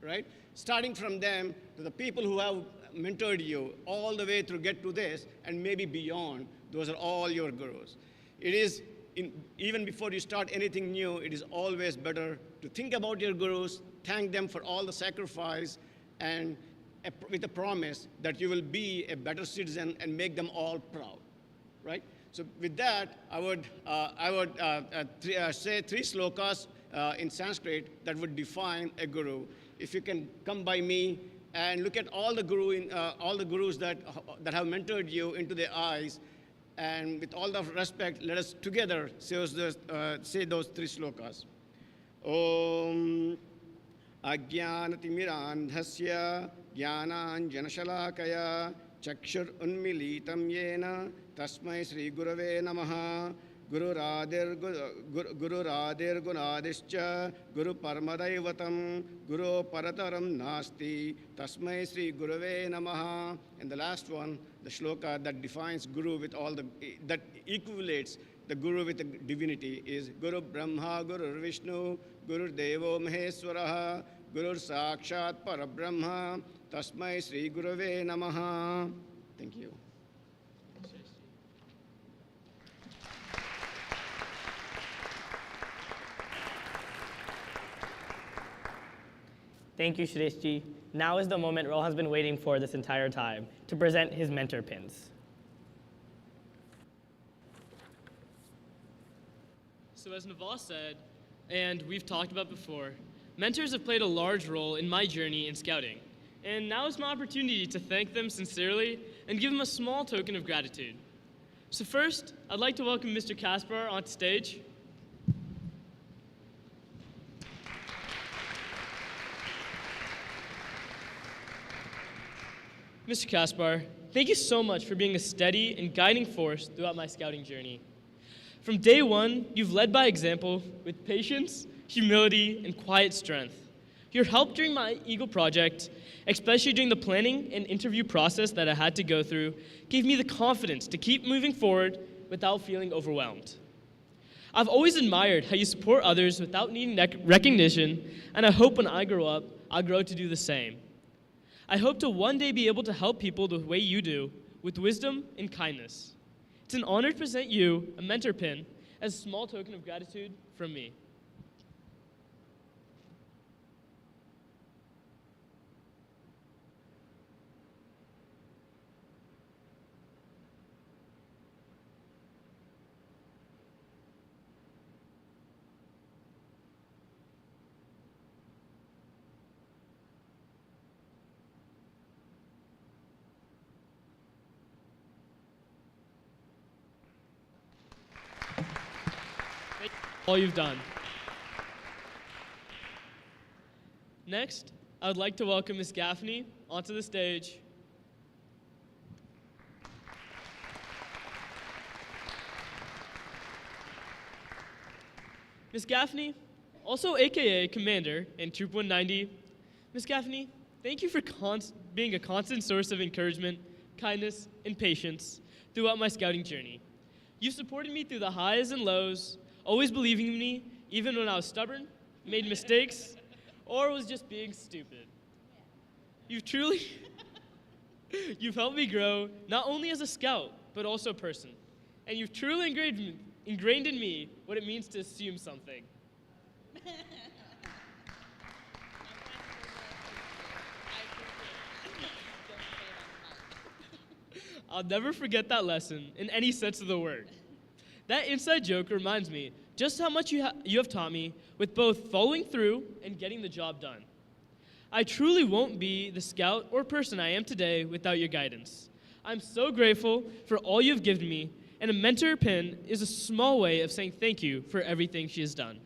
right? Starting from them to the people who have mentored you all the way to get to this and maybe beyond. Those are all your gurus. It is, even before you start anything new, it is always better to think about your gurus, thank them for all the sacrifice, and with a promise that you will be a better citizen and make them all proud, right? So with that, I would say 3 slokas in Sanskrit that would define a guru. If you can come by me and look at all the gurus that have mentored you into their eyes, and with all the respect, let us together say those 3 slokas. Om Ajnanatimirandhasya Jnananjanashalakaya Chakshur Unmilitam Yena Tasmai Sri Gurave Namaha Guru Radir Gunadischa Guru Paramadaivatam Guru Parataram Nasti Tasmai Sri Gurave Namaha. And the last one, the shloka that defines guru with that equates the guru with the divinity is Guru Brahma, Guru Vishnu, Guru Devo Maheswaraha, Guru Sakshat Parabrahma, Tasmai Sri Gurave Namaha. Thank you. Thank you, Suresh Ji. Now is the moment Rohan's been waiting for this entire time to present his mentor pins. So as Nava said, and we've talked about before, mentors have played a large role in my journey in scouting. And now is my opportunity to thank them sincerely and give them a small token of gratitude. So first, I'd like to welcome Mr. Kaspar onto stage. Mr. Kaspar, thank you so much for being a steady and guiding force throughout my scouting journey. From day one, you've led by example with patience, humility, and quiet strength. Your help during my Eagle project, especially during the planning and interview process that I had to go through, gave me the confidence to keep moving forward without feeling overwhelmed. I've always admired how you support others without needing recognition, and I hope when I grow up, I'll grow to do the same. I hope to one day be able to help people the way you do, with wisdom and kindness. It's an honor to present you a mentor pin as a small token of gratitude from me. Thank you for all you've done. Next, I would like to welcome Ms. Gaffney onto the stage. Ms. Gaffney, also AKA Commander in Troop 190. Ms. Gaffney, thank you for being a constant source of encouragement, kindness, and patience throughout my scouting journey. You've supported me through the highs and lows, always believing in me, even when I was stubborn, made mistakes, or was just being stupid. You've helped me grow, not only as a scout, but also a person. And you've truly ingrained in me what it means to assume something. I'll never forget that lesson in any sense of the word. That inside joke reminds me just how much you have taught me with both following through and getting the job done. I truly won't be the scout or person I am today without your guidance. I'm so grateful for all you've given me, and a mentor pin is a small way of saying thank you for everything she has done.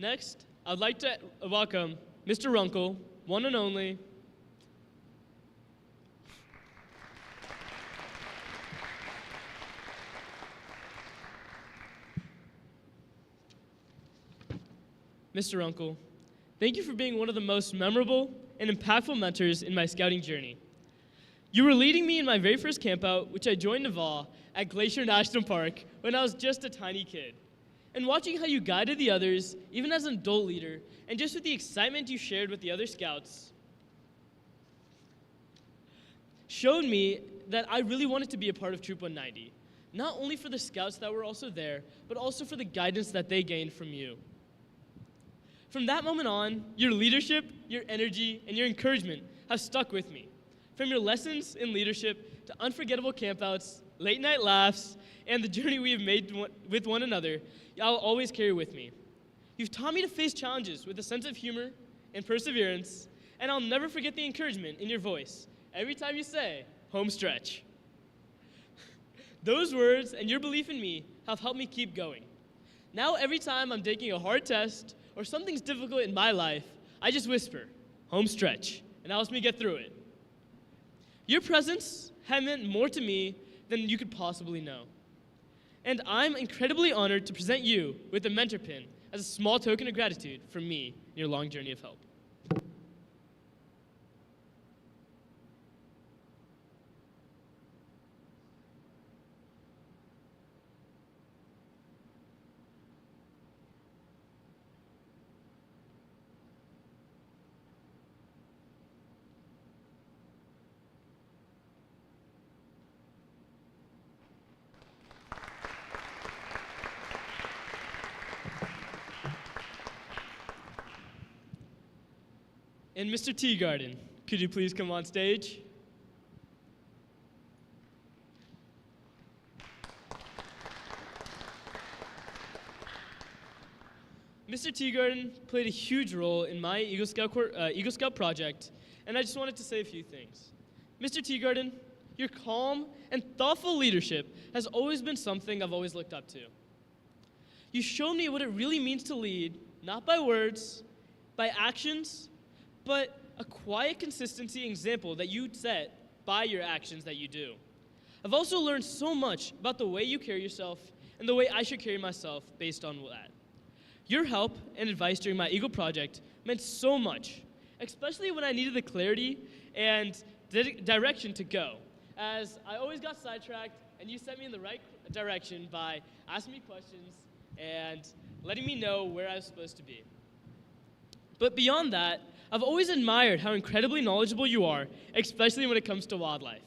Next, I'd like to welcome Mr. Runkle, one and only. Mr. Runkle, thank you for being one of the most memorable and impactful mentors in my scouting journey. You were leading me in my very first campout, which I joined Naval at Glacier National Park when I was just a tiny kid. And watching how you guided the others, even as an adult leader, and just with the excitement you shared with the other scouts, showed me that I really wanted to be a part of Troop 190. Not only for the scouts that were also there, but also for the guidance that they gained from you. From that moment on, your leadership, your energy, and your encouragement have stuck with me. From your lessons in leadership to unforgettable campouts, late night laughs, and the journey we have made with one another, I'll always carry with me. You've taught me to face challenges with a sense of humor and perseverance, and I'll never forget the encouragement in your voice every time you say, home stretch. Those words and your belief in me have helped me keep going. Now every time I'm taking a hard test or something's difficult in my life, I just whisper, home stretch, and it helps me get through it. Your presence has meant more to me than you could possibly know. And I'm incredibly honored to present you with a mentor pin as a small token of gratitude from me in your long journey of help. And Mr. Teagarden, could you please come on stage? Mr. Teagarden played a huge role in my Eagle Scout project, and I just wanted to say a few things. Mr. Teagarden, your calm and thoughtful leadership has always been something I've always looked up to. You showed me what it really means to lead, not by words, by actions, but a quiet consistency example that you set by your actions that you do. I've also learned so much about the way you carry yourself and the way I should carry myself based on that. Your help and advice during my Eagle project meant so much, especially when I needed the clarity and direction to go, as I always got sidetracked, and you sent me in the right direction by asking me questions and letting me know where I was supposed to be. But beyond that, I've always admired how incredibly knowledgeable you are, especially when it comes to wildlife.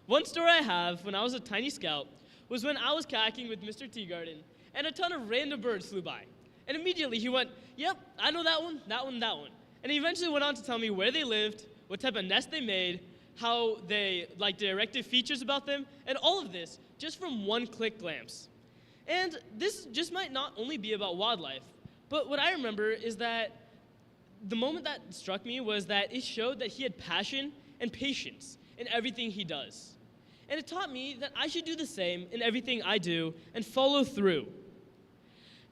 One story I have when I was a tiny scout was when I was kayaking with Mr. Teagarden, and a ton of random birds flew by. And immediately he went, "Yep, I know that one, that one, that one." And he eventually went on to tell me where they lived, what type of nest they made, how they like directive features about them, and all of this just from one quick glance. And this just might not only be about wildlife, but what I remember is that the moment that struck me was that it showed that he had passion and patience in everything he does. And it taught me that I should do the same in everything I do and follow through.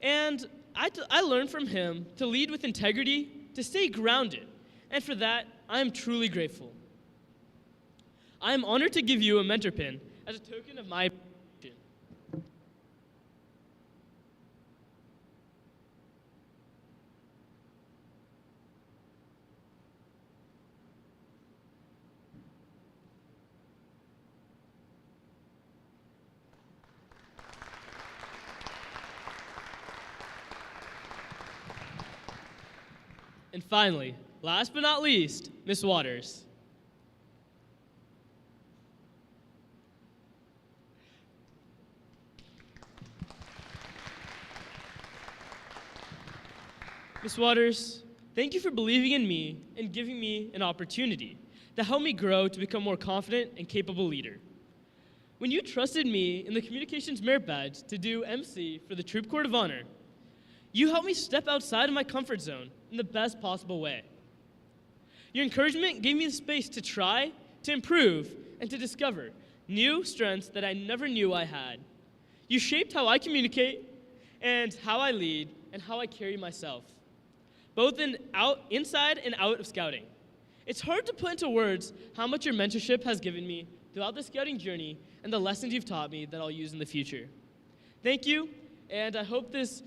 And I learned from him to lead with integrity, to stay grounded, and for that, I am truly grateful. I am honored to give you a mentor pin as a token of my appreciation. And finally, last but not least, Miss Waters. Miss Waters, thank you for believing in me and giving me an opportunity that helped me grow to become a more confident and capable leader. When you trusted me in the Communications Merit Badge to do MC for the Troop Court of Honor, you helped me step outside of my comfort zone in the best possible way. Your encouragement gave me the space to try, to improve, and to discover new strengths that I never knew I had. You shaped how I communicate and how I lead and how I carry myself, both inside and out of scouting. It's hard to put into words how much your mentorship has given me throughout the scouting journey and the lessons you've taught me that I'll use in the future. Thank you, and I hope this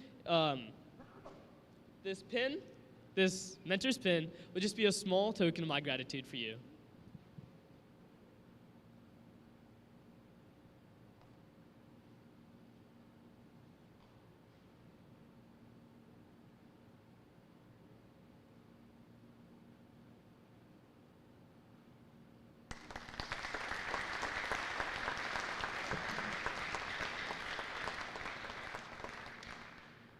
mentor's pin, will just be a small token of my gratitude for you.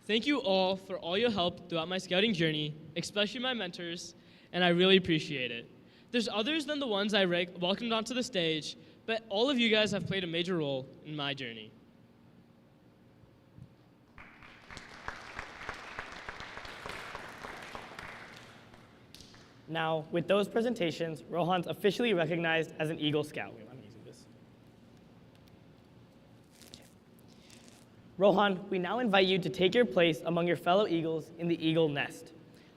Thank you all for all your help throughout my scouting journey, especially my mentors, and I really appreciate it. There's others than the ones I welcomed onto the stage, but all of you guys have played a major role in my journey. Now, with those presentations, Rohan's officially recognized as an Eagle Scout. I'm using this. Rohan, we now invite you to take your place among your fellow Eagles in the Eagle Nest.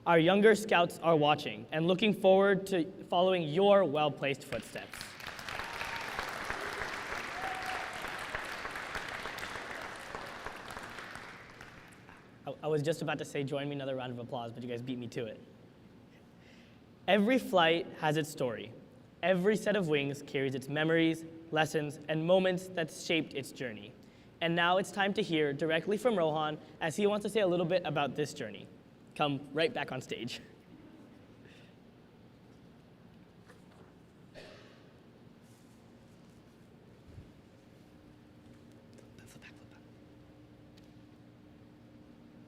Our younger scouts are watching and looking forward to following your well-placed footsteps. I was just about to say join me in another round of applause, but you guys beat me to it. Every flight has its story. Every set of wings carries its memories, lessons, and moments that shaped its journey. And now it's time to hear directly from Rohan as he wants to say a little bit about this journey. Come right back on stage.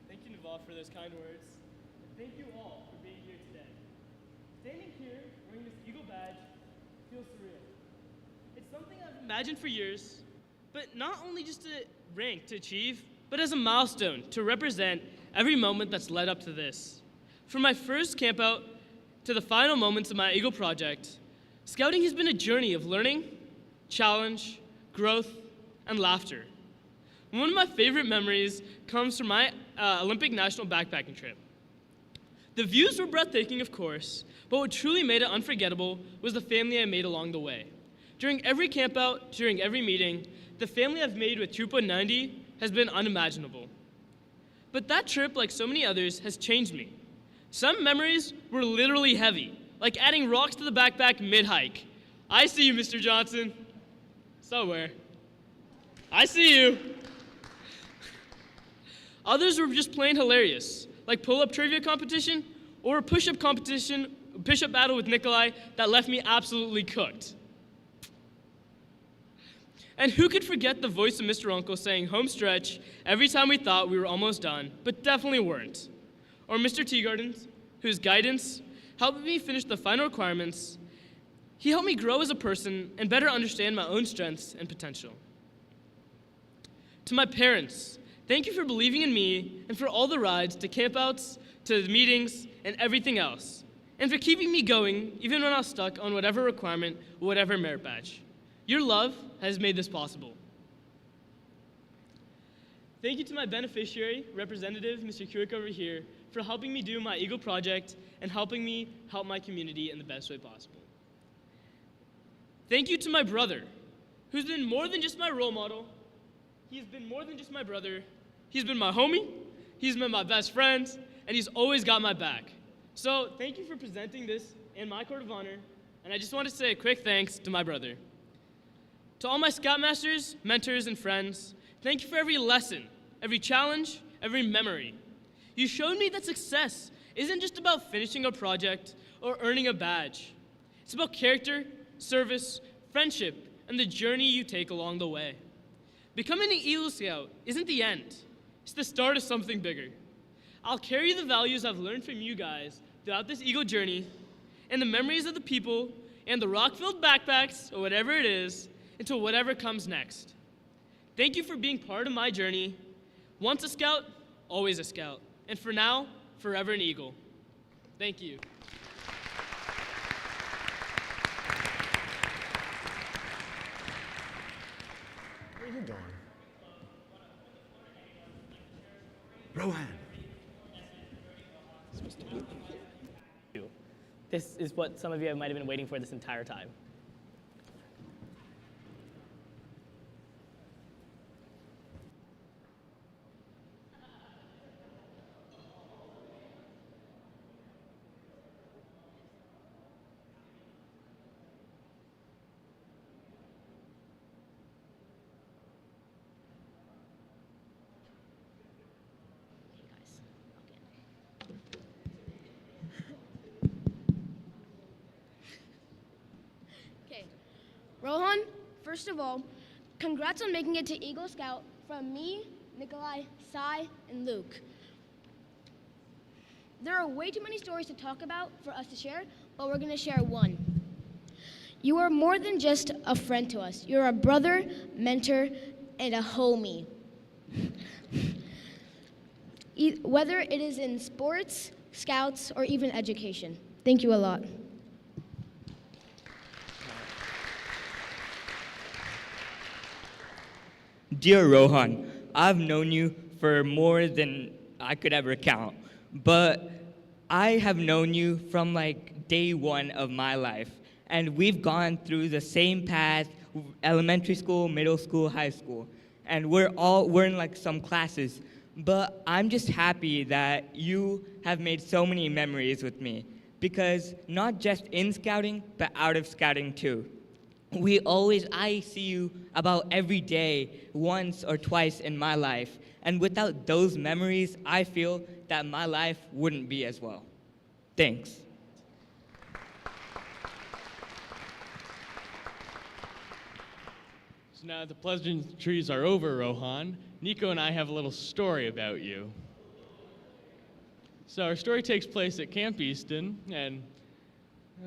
Thank you, Naval, for those kind words. And thank you all for being here today. Standing here wearing this Eagle badge feels surreal. It's something I've imagined for years, but not only just a rank to achieve, but as a milestone to represent every moment that's led up to this. From my first campout to the final moments of my Eagle project, scouting has been a journey of learning, challenge, growth, and laughter. One of my favorite memories comes from my Olympic national backpacking trip. The views were breathtaking, of course, but what truly made it unforgettable was the family I made along the way. During every campout, during every meeting, the family I've made with Troop 190 has been unimaginable. But that trip, like so many others, has changed me. Some memories were literally heavy, like adding rocks to the backpack mid-hike. I see you, Mr. Johnson. Somewhere. I see you. Others were just plain hilarious, like pull-up trivia competition or a push-up competition, push-up battle with Nikolai that left me absolutely cooked. And who could forget the voice of Mr. Uncle saying home stretch every time we thought we were almost done, but definitely weren't. Or Mr. Teagardens, whose guidance helped me finish the final requirements. He helped me grow as a person and better understand my own strengths and potential. To my parents, thank you for believing in me and for all the rides to campouts, to the meetings, and everything else. And for keeping me going even when I was stuck on whatever requirement or whatever merit badge. Your love has made this possible. Thank you to my beneficiary, representative, Mr. Kurik over here, for helping me do my Eagle project and helping me help my community in the best way possible. Thank you to my brother, who's been more than just my role model. He's been more than just my brother. He's been my homie, he's been my best friend, and he's always got my back. So thank you for presenting this in my court of honor, and I just want to say a quick thanks to my brother. To all my Scoutmasters, mentors, and friends, thank you for every lesson, every challenge, every memory. You showed me that success isn't just about finishing a project or earning a badge. It's about character, service, friendship, and the journey you take along the way. Becoming an Eagle Scout isn't the end. It's the start of something bigger. I'll carry the values I've learned from you guys throughout this Eagle journey and the memories of the people and the rock-filled backpacks, or whatever it is, into whatever comes next. Thank you for being part of my journey. Once a Scout, always a Scout. And for now, forever an Eagle. Thank you. Where are you going? Rohan. This is what some of you might have been waiting for this entire time. Okay, Rohan, first of all, congrats on making it to Eagle Scout from me, Nikolai, Sai, and Luke. There are way too many stories to talk about for us to share, but we're going to share one. You are more than just a friend to us. You're a brother, mentor, and a homie. Whether it is in sports, scouts, or even education. Thank you a lot. Dear Rohan, I've known you for more than I could ever count, but I have known you from like day one of my life, and we've gone through the same path, elementary school, middle school, high school, and we're in like some classes, but I'm just happy that you have made so many memories with me, because not just in scouting, but out of scouting too. I see you about every day, once or twice in my life. And without those memories, I feel that my life wouldn't be as well. Thanks. So now that the pleasantries are over, Rohan, Nico and I have a little story about you. So our story takes place at Camp Easton, and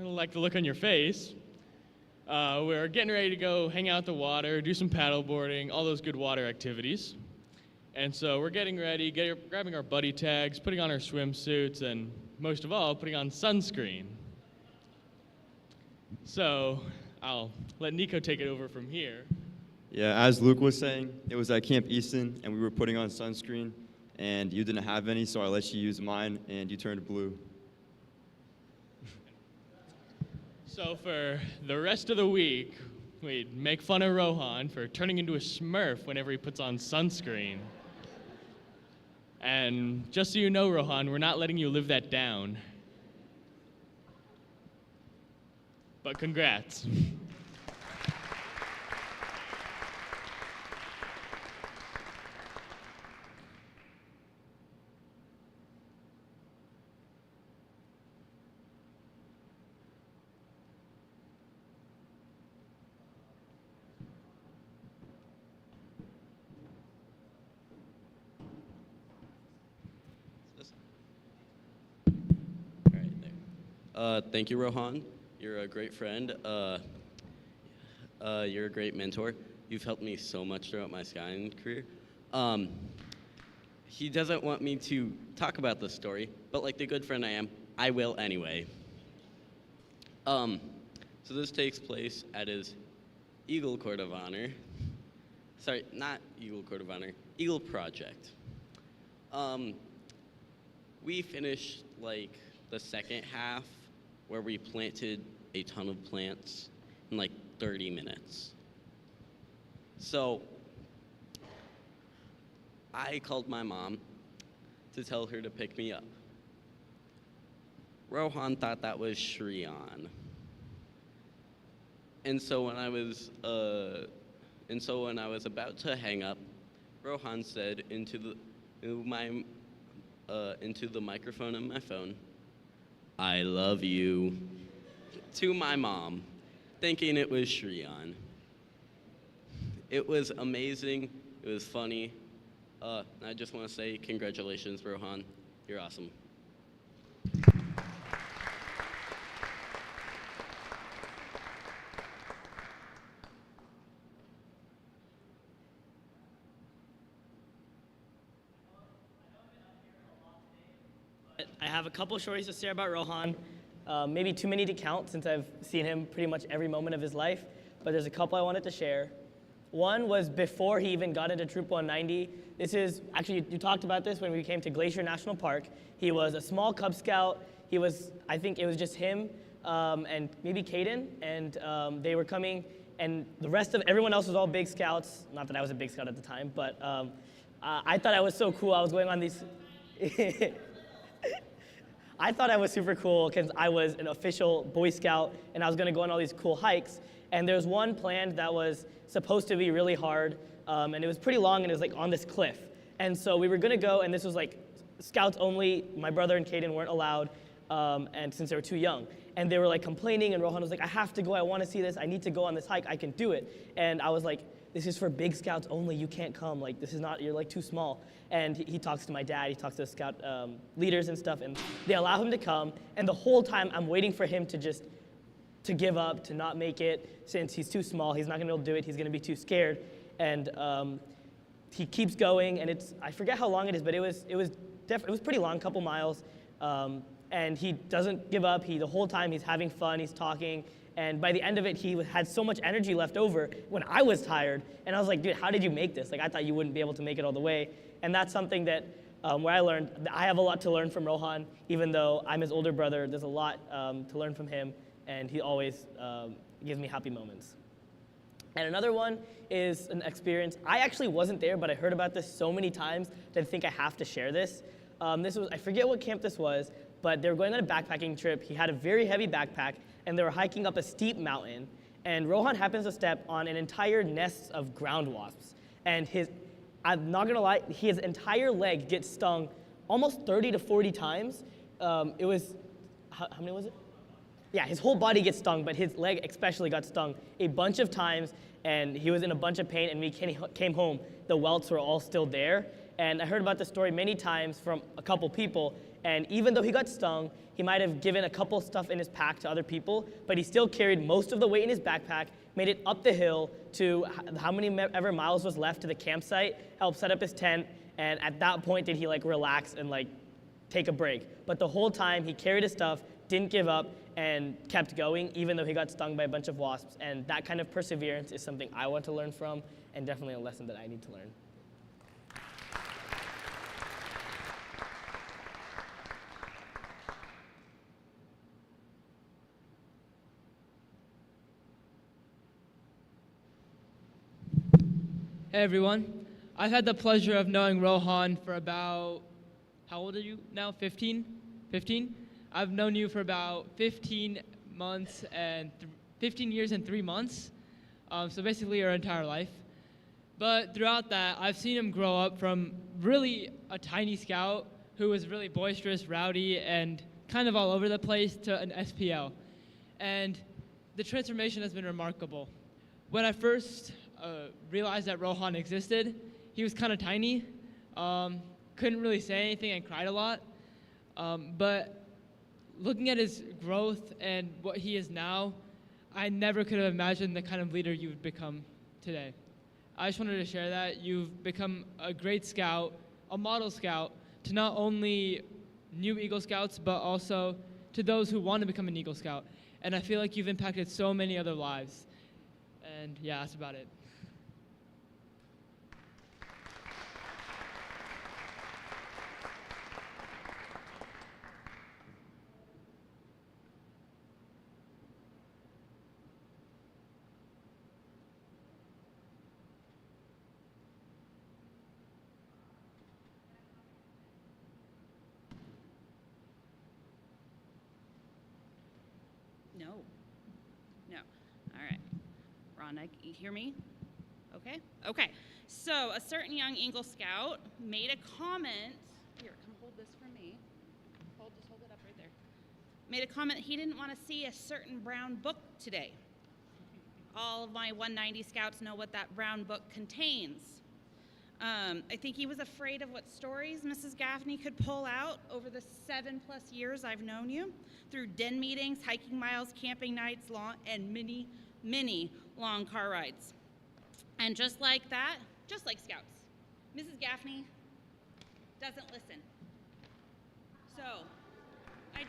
I like the look on your face. We're getting ready to go hang out the water, do some paddle boarding, all those good water activities. And so we're getting ready, grabbing our buddy tags, putting on our swimsuits, and most of all, putting on sunscreen. So I'll let Nico take it over from here. Yeah, as Luke was saying, it was at Camp Easton, and we were putting on sunscreen, and you didn't have any, so I let you use mine, and you turned blue. So for the rest of the week, we'd make fun of Rohan for turning into a Smurf whenever he puts on sunscreen. And just so you know, Rohan, we're not letting you live that down. But congrats. Thank you, Rohan. You're a great friend. You're a great mentor. You've helped me so much throughout my Skyline career. He doesn't want me to talk about the story, but like the good friend I am, I will anyway. So this takes place at his Eagle Court of Honor. Sorry, not Eagle Court of Honor, Eagle Project. We finished like the second half where we planted a ton of plants in like 30 minutes. So I called my mom to tell her to pick me up. Rohan thought that was Shreyan. And so when I was about to hang up, Rohan said into the microphone on my phone, "I love you," to my mom, thinking it was Shreyan. It was amazing. It was funny. I just want to say congratulations, Rohan. You're awesome. I have a couple stories to share about Rohan. Maybe too many to count since I've seen him pretty much every moment of his life, but there's a couple I wanted to share. One was before he even got into Troop 190. This is, actually, you talked about this when we came to Glacier National Park. He was a small Cub Scout. He was, I think it was just him and maybe Caden, and they were coming, and the rest of, everyone else was all big scouts. Not that I was a big scout at the time, but I thought I was so cool. I was going on these, I thought I was super cool because I was an official Boy Scout, and I was gonna go on all these cool hikes. And there's one planned that was supposed to be really hard, and it was pretty long, and it was like on this cliff. And so we were gonna go, and this was like scouts only. My brother and Caden weren't allowed, and since they were too young. And they were like complaining, and Rohan was like, "I have to go, I wanna see this, I need to go on this hike, I can do it." And I was like, "This is for big scouts only, you can't come, like this is not, you're like too small." And he talks to my dad, he talks to the scout leaders and stuff, and they allow him to come, and the whole time I'm waiting for him to give up, to not make it, since he's too small, he's not gonna be able to do it, he's gonna be too scared. And he keeps going, and it's, I forget how long it is, but it was pretty long, couple miles. And he doesn't give up, the whole time he's having fun, he's talking, and by the end of it, he had so much energy left over when I was tired, and I was like, "Dude, how did you make this? Like, I thought you wouldn't be able to make it all the way." And that's something that, where I learned, I have a lot to learn from Rohan, even though I'm his older brother, there's a lot to learn from him, and he always gives me happy moments. And another one is an experience, I actually wasn't there, but I heard about this so many times that I think I have to share this. This was, I forget what camp this was, but they were going on a backpacking trip. He had a very heavy backpack, and they were hiking up a steep mountain, and Rohan happens to step on an entire nest of ground wasps. And I'm not gonna lie, his entire leg gets stung almost 30 to 40 times. It was, how many was it? Yeah, his whole body gets stung, but his leg especially got stung a bunch of times, and he was in a bunch of pain, and when he came home, the welts were all still there. And I heard about this story many times from a couple people, and even though he got stung, he might have given a couple stuff in his pack to other people, but he still carried most of the weight in his backpack, made it up the hill to how many ever miles was left to the campsite, helped set up his tent, and at that point did he like relax and like take a break. But the whole time he carried his stuff, didn't give up, and kept going even though he got stung by a bunch of wasps. And that kind of perseverance is something I want to learn from, and definitely a lesson that I need to learn. Hey everyone. I've had the pleasure of knowing Rohan for about, how old are you now? 15? 15? I've known you for about 15 months and 15 years and 3 months. So basically your entire life. But throughout that, I've seen him grow up from really a tiny scout who was really boisterous, rowdy, and kind of all over the place to an SPL. And the transformation has been remarkable. When I first realized that Rohan existed, he was kind of tiny, couldn't really say anything and cried a lot. But looking at his growth and what he is now, I never could have imagined the kind of leader you would become today. I just wanted to share that. You've become a great scout, a model scout, to not only new Eagle Scouts, but also to those who want to become an Eagle Scout. And I feel like you've impacted so many other lives. And yeah, that's about it. No. No. All right. Ron, you hear me? Okay? Okay. So a certain young Eagle Scout made a comment. Here, come hold this for me. Just hold it up right there. Made a comment he didn't want to see a certain brown book today. All of my 190 Scouts know what that brown book contains. I think he was afraid of what stories Mrs. Gaffney could pull out over the 7+ years I've known you, through den meetings, hiking miles, camping nights, and many, many long car rides. And just like that, just like Scouts, Mrs. Gaffney doesn't listen. So I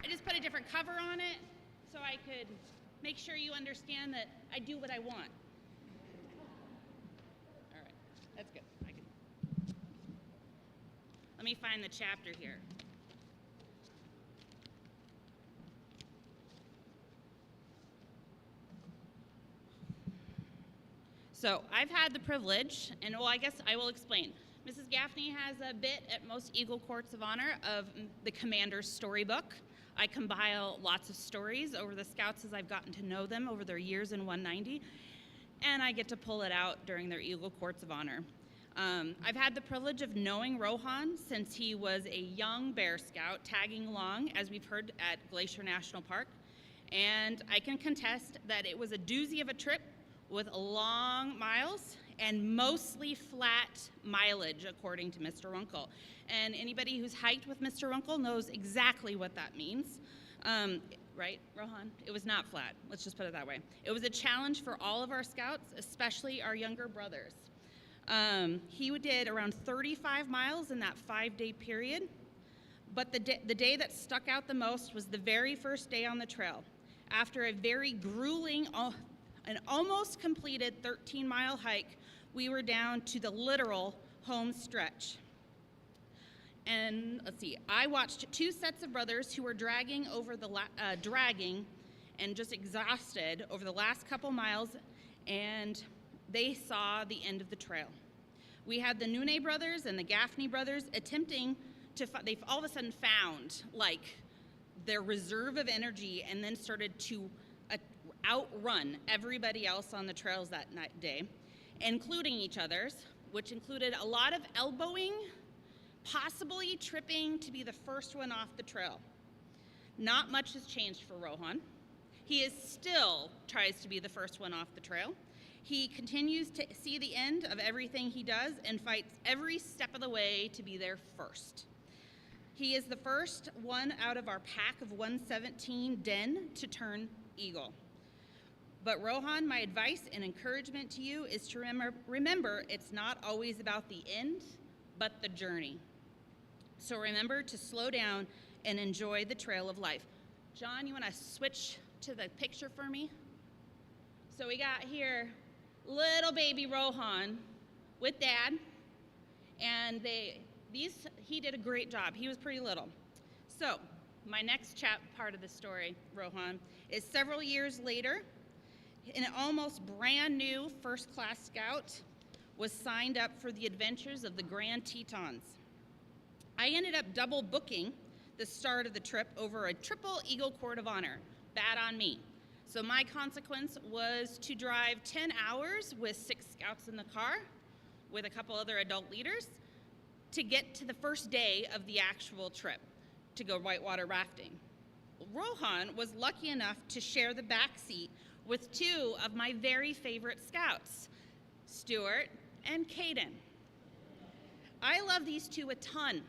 just put a different cover on it so I could make sure you understand that I do what I want. That's good. Let me find the chapter here. So I've had the privilege, and well, I guess I will explain. Mrs. Gaffney has a bit at most Eagle Courts of Honor of the Commander's Storybook. I compile lots of stories over the Scouts as I've gotten to know them over their years in 190, and I get to pull it out during their Eagle Courts of Honor. I've had the privilege of knowing Rohan since he was a young Bear Scout tagging along, as we've heard, at Glacier National Park. And I can contest that it was a doozy of a trip with long miles and mostly flat mileage, according to Mr. Runkle. And anybody who's hiked with Mr. Runkle knows exactly what that means. Right, Rohan? It was not flat. Let's just put it that way. It was a challenge for all of our Scouts, especially our younger brothers. He did around 35 miles in that 5-day period, but the day that stuck out the most was the very first day on the trail. After a very grueling and almost completed 13-mile hike, we were down to the literal home stretch. And let's see, I watched 2 sets of brothers who were dragging and just exhausted over the last couple miles, and they saw the end of the trail. We had the Nune brothers and the Gaffney brothers attempting to, they've all of a sudden found like their reserve of energy and then started to outrun everybody else on the trails that day, including each other's, which included a lot of elbowing, possibly tripping to be the first one off the trail. Not much has changed for Rohan. He still tries to be the first one off the trail. He continues to see the end of everything he does and fights every step of the way to be there first. He is the first one out of our pack of 117 den to turn eagle. But Rohan, my advice and encouragement to you is to remember it's not always about the end, but the journey. So remember to slow down and enjoy the trail of life. John, you want to switch to the picture for me? So we got here little baby Rohan with Dad, and he did a great job. He was pretty little. So my next part of the story, Rohan, is several years later, an almost brand new first-class scout was signed up for the adventures of the Grand Tetons. I ended up double booking the start of the trip over a triple Eagle Court of Honor. Bad on me. So my consequence was to drive 10 hours with 6 scouts in the car with a couple other adult leaders to get to the first day of the actual trip to go whitewater rafting. Rohan was lucky enough to share the back seat with 2 of my very favorite scouts, Stuart and Caden. I love these 2 a ton,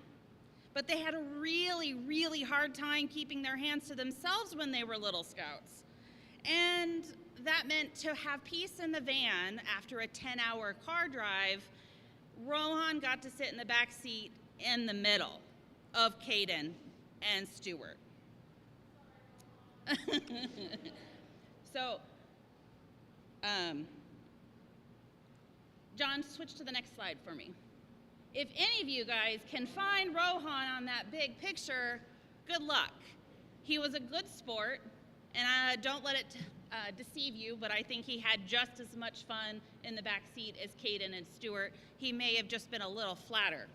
but they had a really, really hard time keeping their hands to themselves when they were little scouts. And that meant to have peace in the van after a 10-hour car drive, Rohan got to sit in the back seat in the middle of Caden and Stuart. So, John, switch to the next slide for me. If any of you guys can find Rohan on that big picture, good luck. He was a good sport, and don't let it deceive you, but I think he had just as much fun in the back seat as Caden and Stuart. He may have just been a little flatter.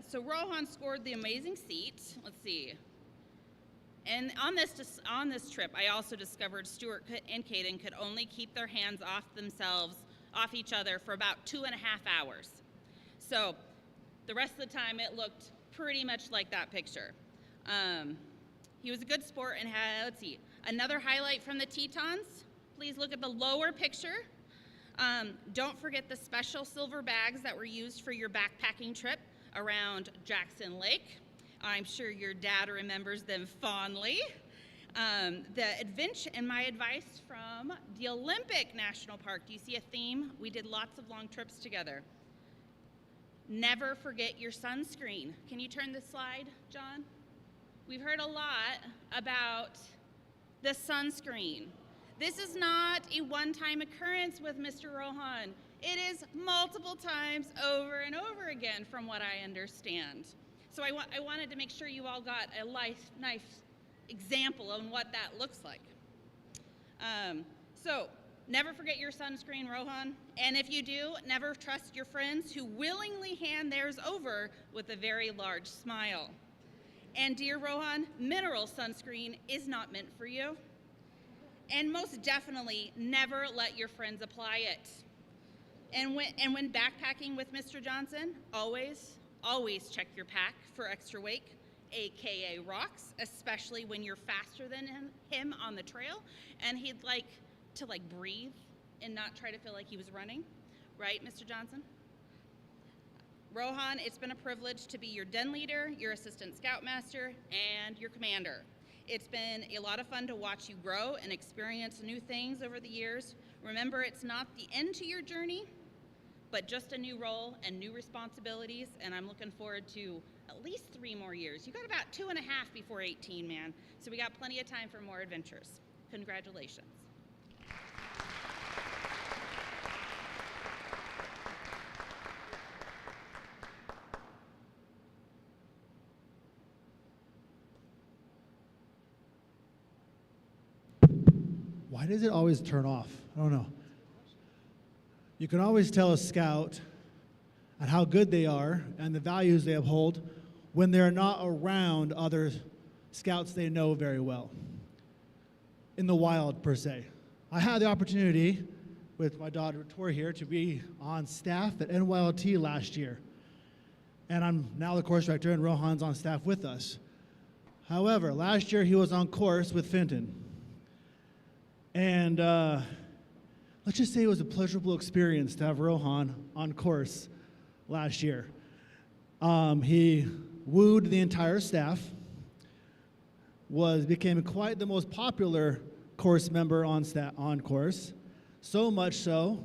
So Rohan scored the amazing seat. Let's see. And on this trip, I also discovered Stuart and Caden could only keep their hands off each other for about 2.5 hours. So the rest of the time, it looked pretty much like that picture. He was a good sport and had, let's see, another highlight from the Tetons. Please look at the lower picture. Don't forget the special silver bags that were used for your backpacking trip around Jackson Lake. I'm sure your dad remembers them fondly. The adventure and my advice from the Olympic National Park. Do you see a theme? We did lots of long trips together. Never forget your sunscreen. Can you turn this slide, John? We've heard a lot about the sunscreen. This is not a one-time occurrence with Mr. Rohan. It is multiple times over and over again, from what I understand. So I wanted to make sure you all got a nice example of what that looks like. So never forget your sunscreen, Rohan. And if you do, never trust your friends who willingly hand theirs over with a very large smile. And dear Rohan, mineral sunscreen is not meant for you. And most definitely, never let your friends apply it. And when backpacking with Mr. Johnson, always check your pack for extra weight, AKA rocks, especially when you're faster than him on the trail, and he'd like to breathe and not try to feel like he was running. Right, Mr. Johnson? Rohan, it's been a privilege to be your den leader, your assistant scoutmaster, and your commander. It's been a lot of fun to watch you grow and experience new things over the years. Remember, it's not the end to your journey, but just a new role and new responsibilities, and I'm looking forward to at least 3 more years. You got about 2.5 before 18, man, so we got plenty of time for more adventures. Congratulations. Why does it always turn off? I don't know. You can always tell a scout and how good they are and the values they uphold when they're not around other scouts they know very well, in the wild per se. I had the opportunity with my daughter Tori here to be on staff at NYLT last year, and I'm now the course director, and Rohan's on staff with us. However, last year he was on course with Fenton, and let's just say it was a pleasurable experience to have Rohan on course last year. He wooed the entire staff, became quite the most popular course member on course, so much so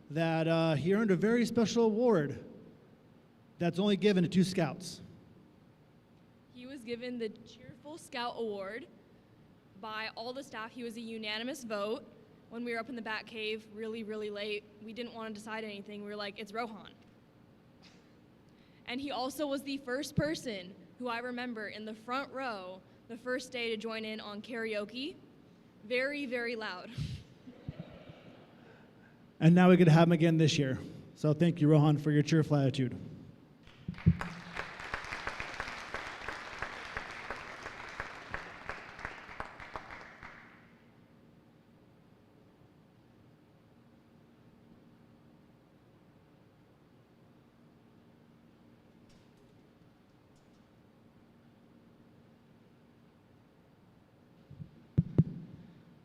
that he earned a very special award that's only given to 2 scouts. given the Cheerful Scout Award by all the staff. He was a unanimous vote. When we were up in the back cave really, really late, we didn't want to decide anything. We were like, it's Rohan. And he also was the first person who I remember in the front row the first day to join in on karaoke. Very, very loud. And now we could have him again this year. So thank you, Rohan, for your cheerful attitude.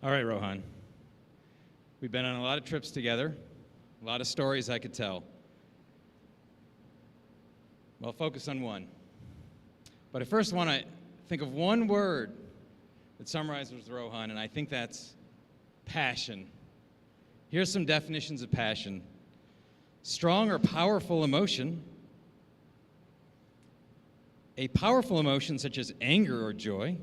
All right, Rohan. We've been on a lot of trips together, a lot of stories I could tell. Well, focus on one. But I first want to think of one word that summarizes Rohan, and I think that's passion. Here's some definitions of passion. Strong or powerful emotion. A powerful emotion such as anger or joy.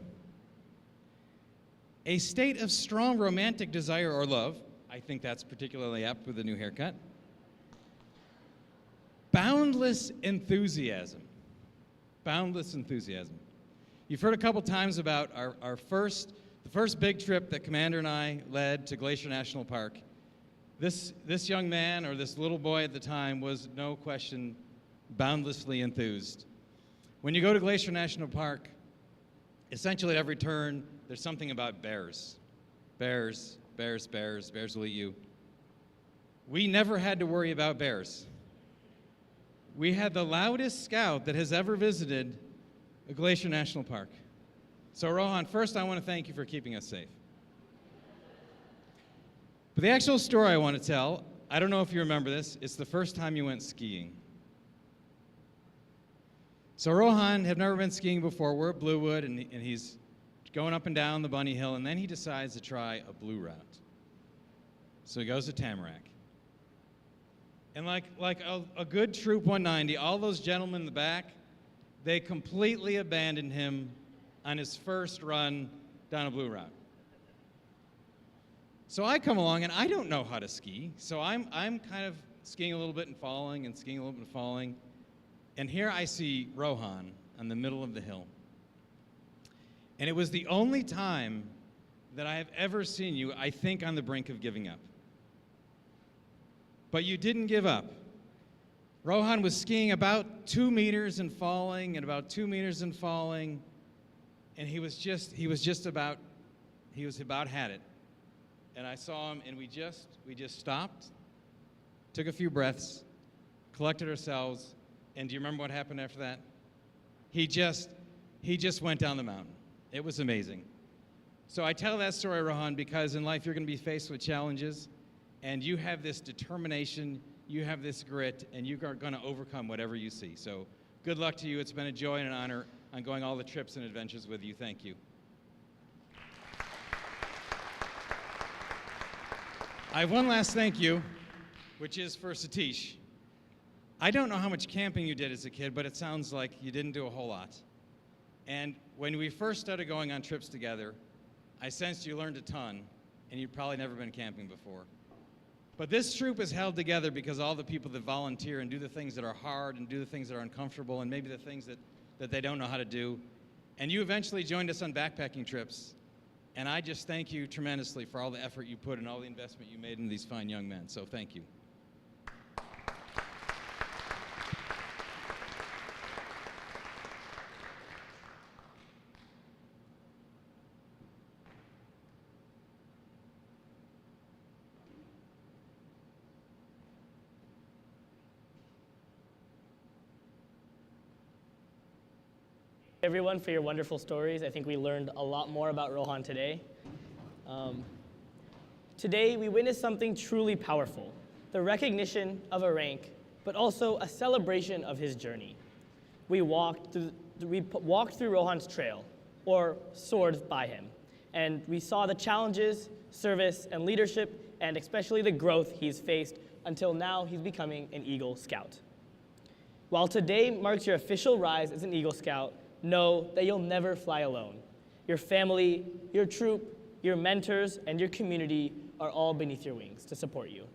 A state of strong romantic desire or love. I think that's particularly apt with the new haircut. Boundless enthusiasm. Boundless enthusiasm. You've heard a couple times about the first big trip that Commander and I led to Glacier National Park. This young man, or this little boy at the time, was no question boundlessly enthused. When you go to Glacier National Park, essentially at every turn, there's something about bears. Bears, bears, bears, bears will eat you. We never had to worry about bears. We had the loudest scout that has ever visited a Glacier National Park. So Rohan, first I want to thank you for keeping us safe. But the actual story I want to tell, I don't know if you remember this, it's the first time you went skiing. So Rohan had never been skiing before. We're at Bluewood, and he's going up and down the bunny hill, and then he decides to try a blue route. So he goes to Tamarack. And like a good Troop 190, all those gentlemen in the back, they completely abandoned him on his first run down a blue route. So I come along, and I don't know how to ski, so I'm kind of skiing a little bit and falling, and skiing a little bit and falling. And here I see Rohan on the middle of the hill. And it was the only time that I have ever seen you, I think, on the brink of giving up. But you didn't give up. Rohan was skiing about 2 meters and falling, and about 2 meters and falling, and he was about had it. And I saw him, and we just stopped, took a few breaths, collected ourselves, and do you remember what happened after that? He just went down the mountain. It was amazing. So I tell that story, Rohan, because in life you're going to be faced with challenges, and you have this determination, you have this grit, and you are going to overcome whatever you see. So good luck to you. It's been a joy and an honor on going all the trips and adventures with you. Thank you. I have one last thank you, which is for Satish. I don't know how much camping you did as a kid, but it sounds like you didn't do a whole lot. And when we first started going on trips together, I sensed you learned a ton, and you'd probably never been camping before. But this troop is held together because all the people that volunteer and do the things that are hard and do the things that are uncomfortable and maybe the things that they don't know how to do. And you eventually joined us on backpacking trips. And I just thank you tremendously for all the effort you put and all the investment you made in these fine young men. So thank you. Everyone for your wonderful stories. I think we learned a lot more about Rohan today. Today we witnessed something truly powerful, the recognition of a rank, but also a celebration of his journey. We walked through Rohan's trail, or soared by him, and we saw the challenges, service, and leadership, and especially the growth he's faced until now he's becoming an Eagle Scout. While today marks your official rise as an Eagle Scout, know that you'll never fly alone. Your family, your troop, your mentors, and your community are all beneath your wings to support you.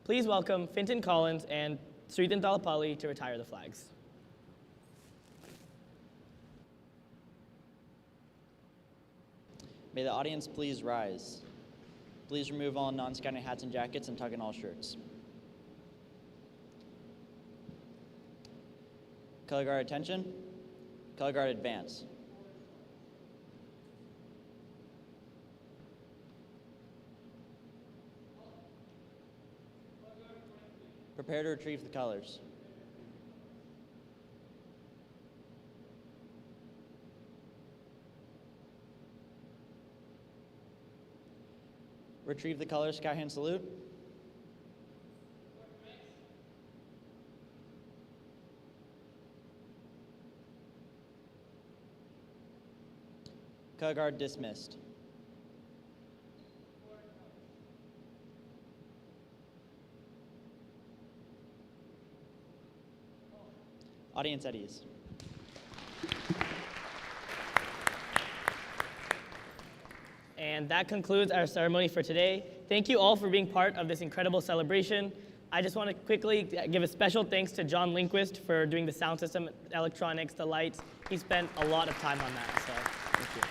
Please welcome Finton Collins and Srithan Talapalli to retire the flags. May the audience please rise. Please remove all non-scouting hats and jackets and tuck in all shirts. Color guard attention. Color guard advance. Prepare to retrieve the colors. Retrieve the colors, scout hand salute. Color guard dismissed. Audience at ease. And that concludes our ceremony for today. Thank you all for being part of this incredible celebration. I just want to quickly give a special thanks to John Lindquist for doing the sound system, electronics, the lights. He spent a lot of time on that, so thank you.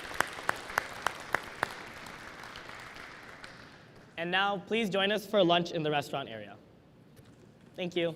And now, please join us for lunch in the restaurant area. Thank you.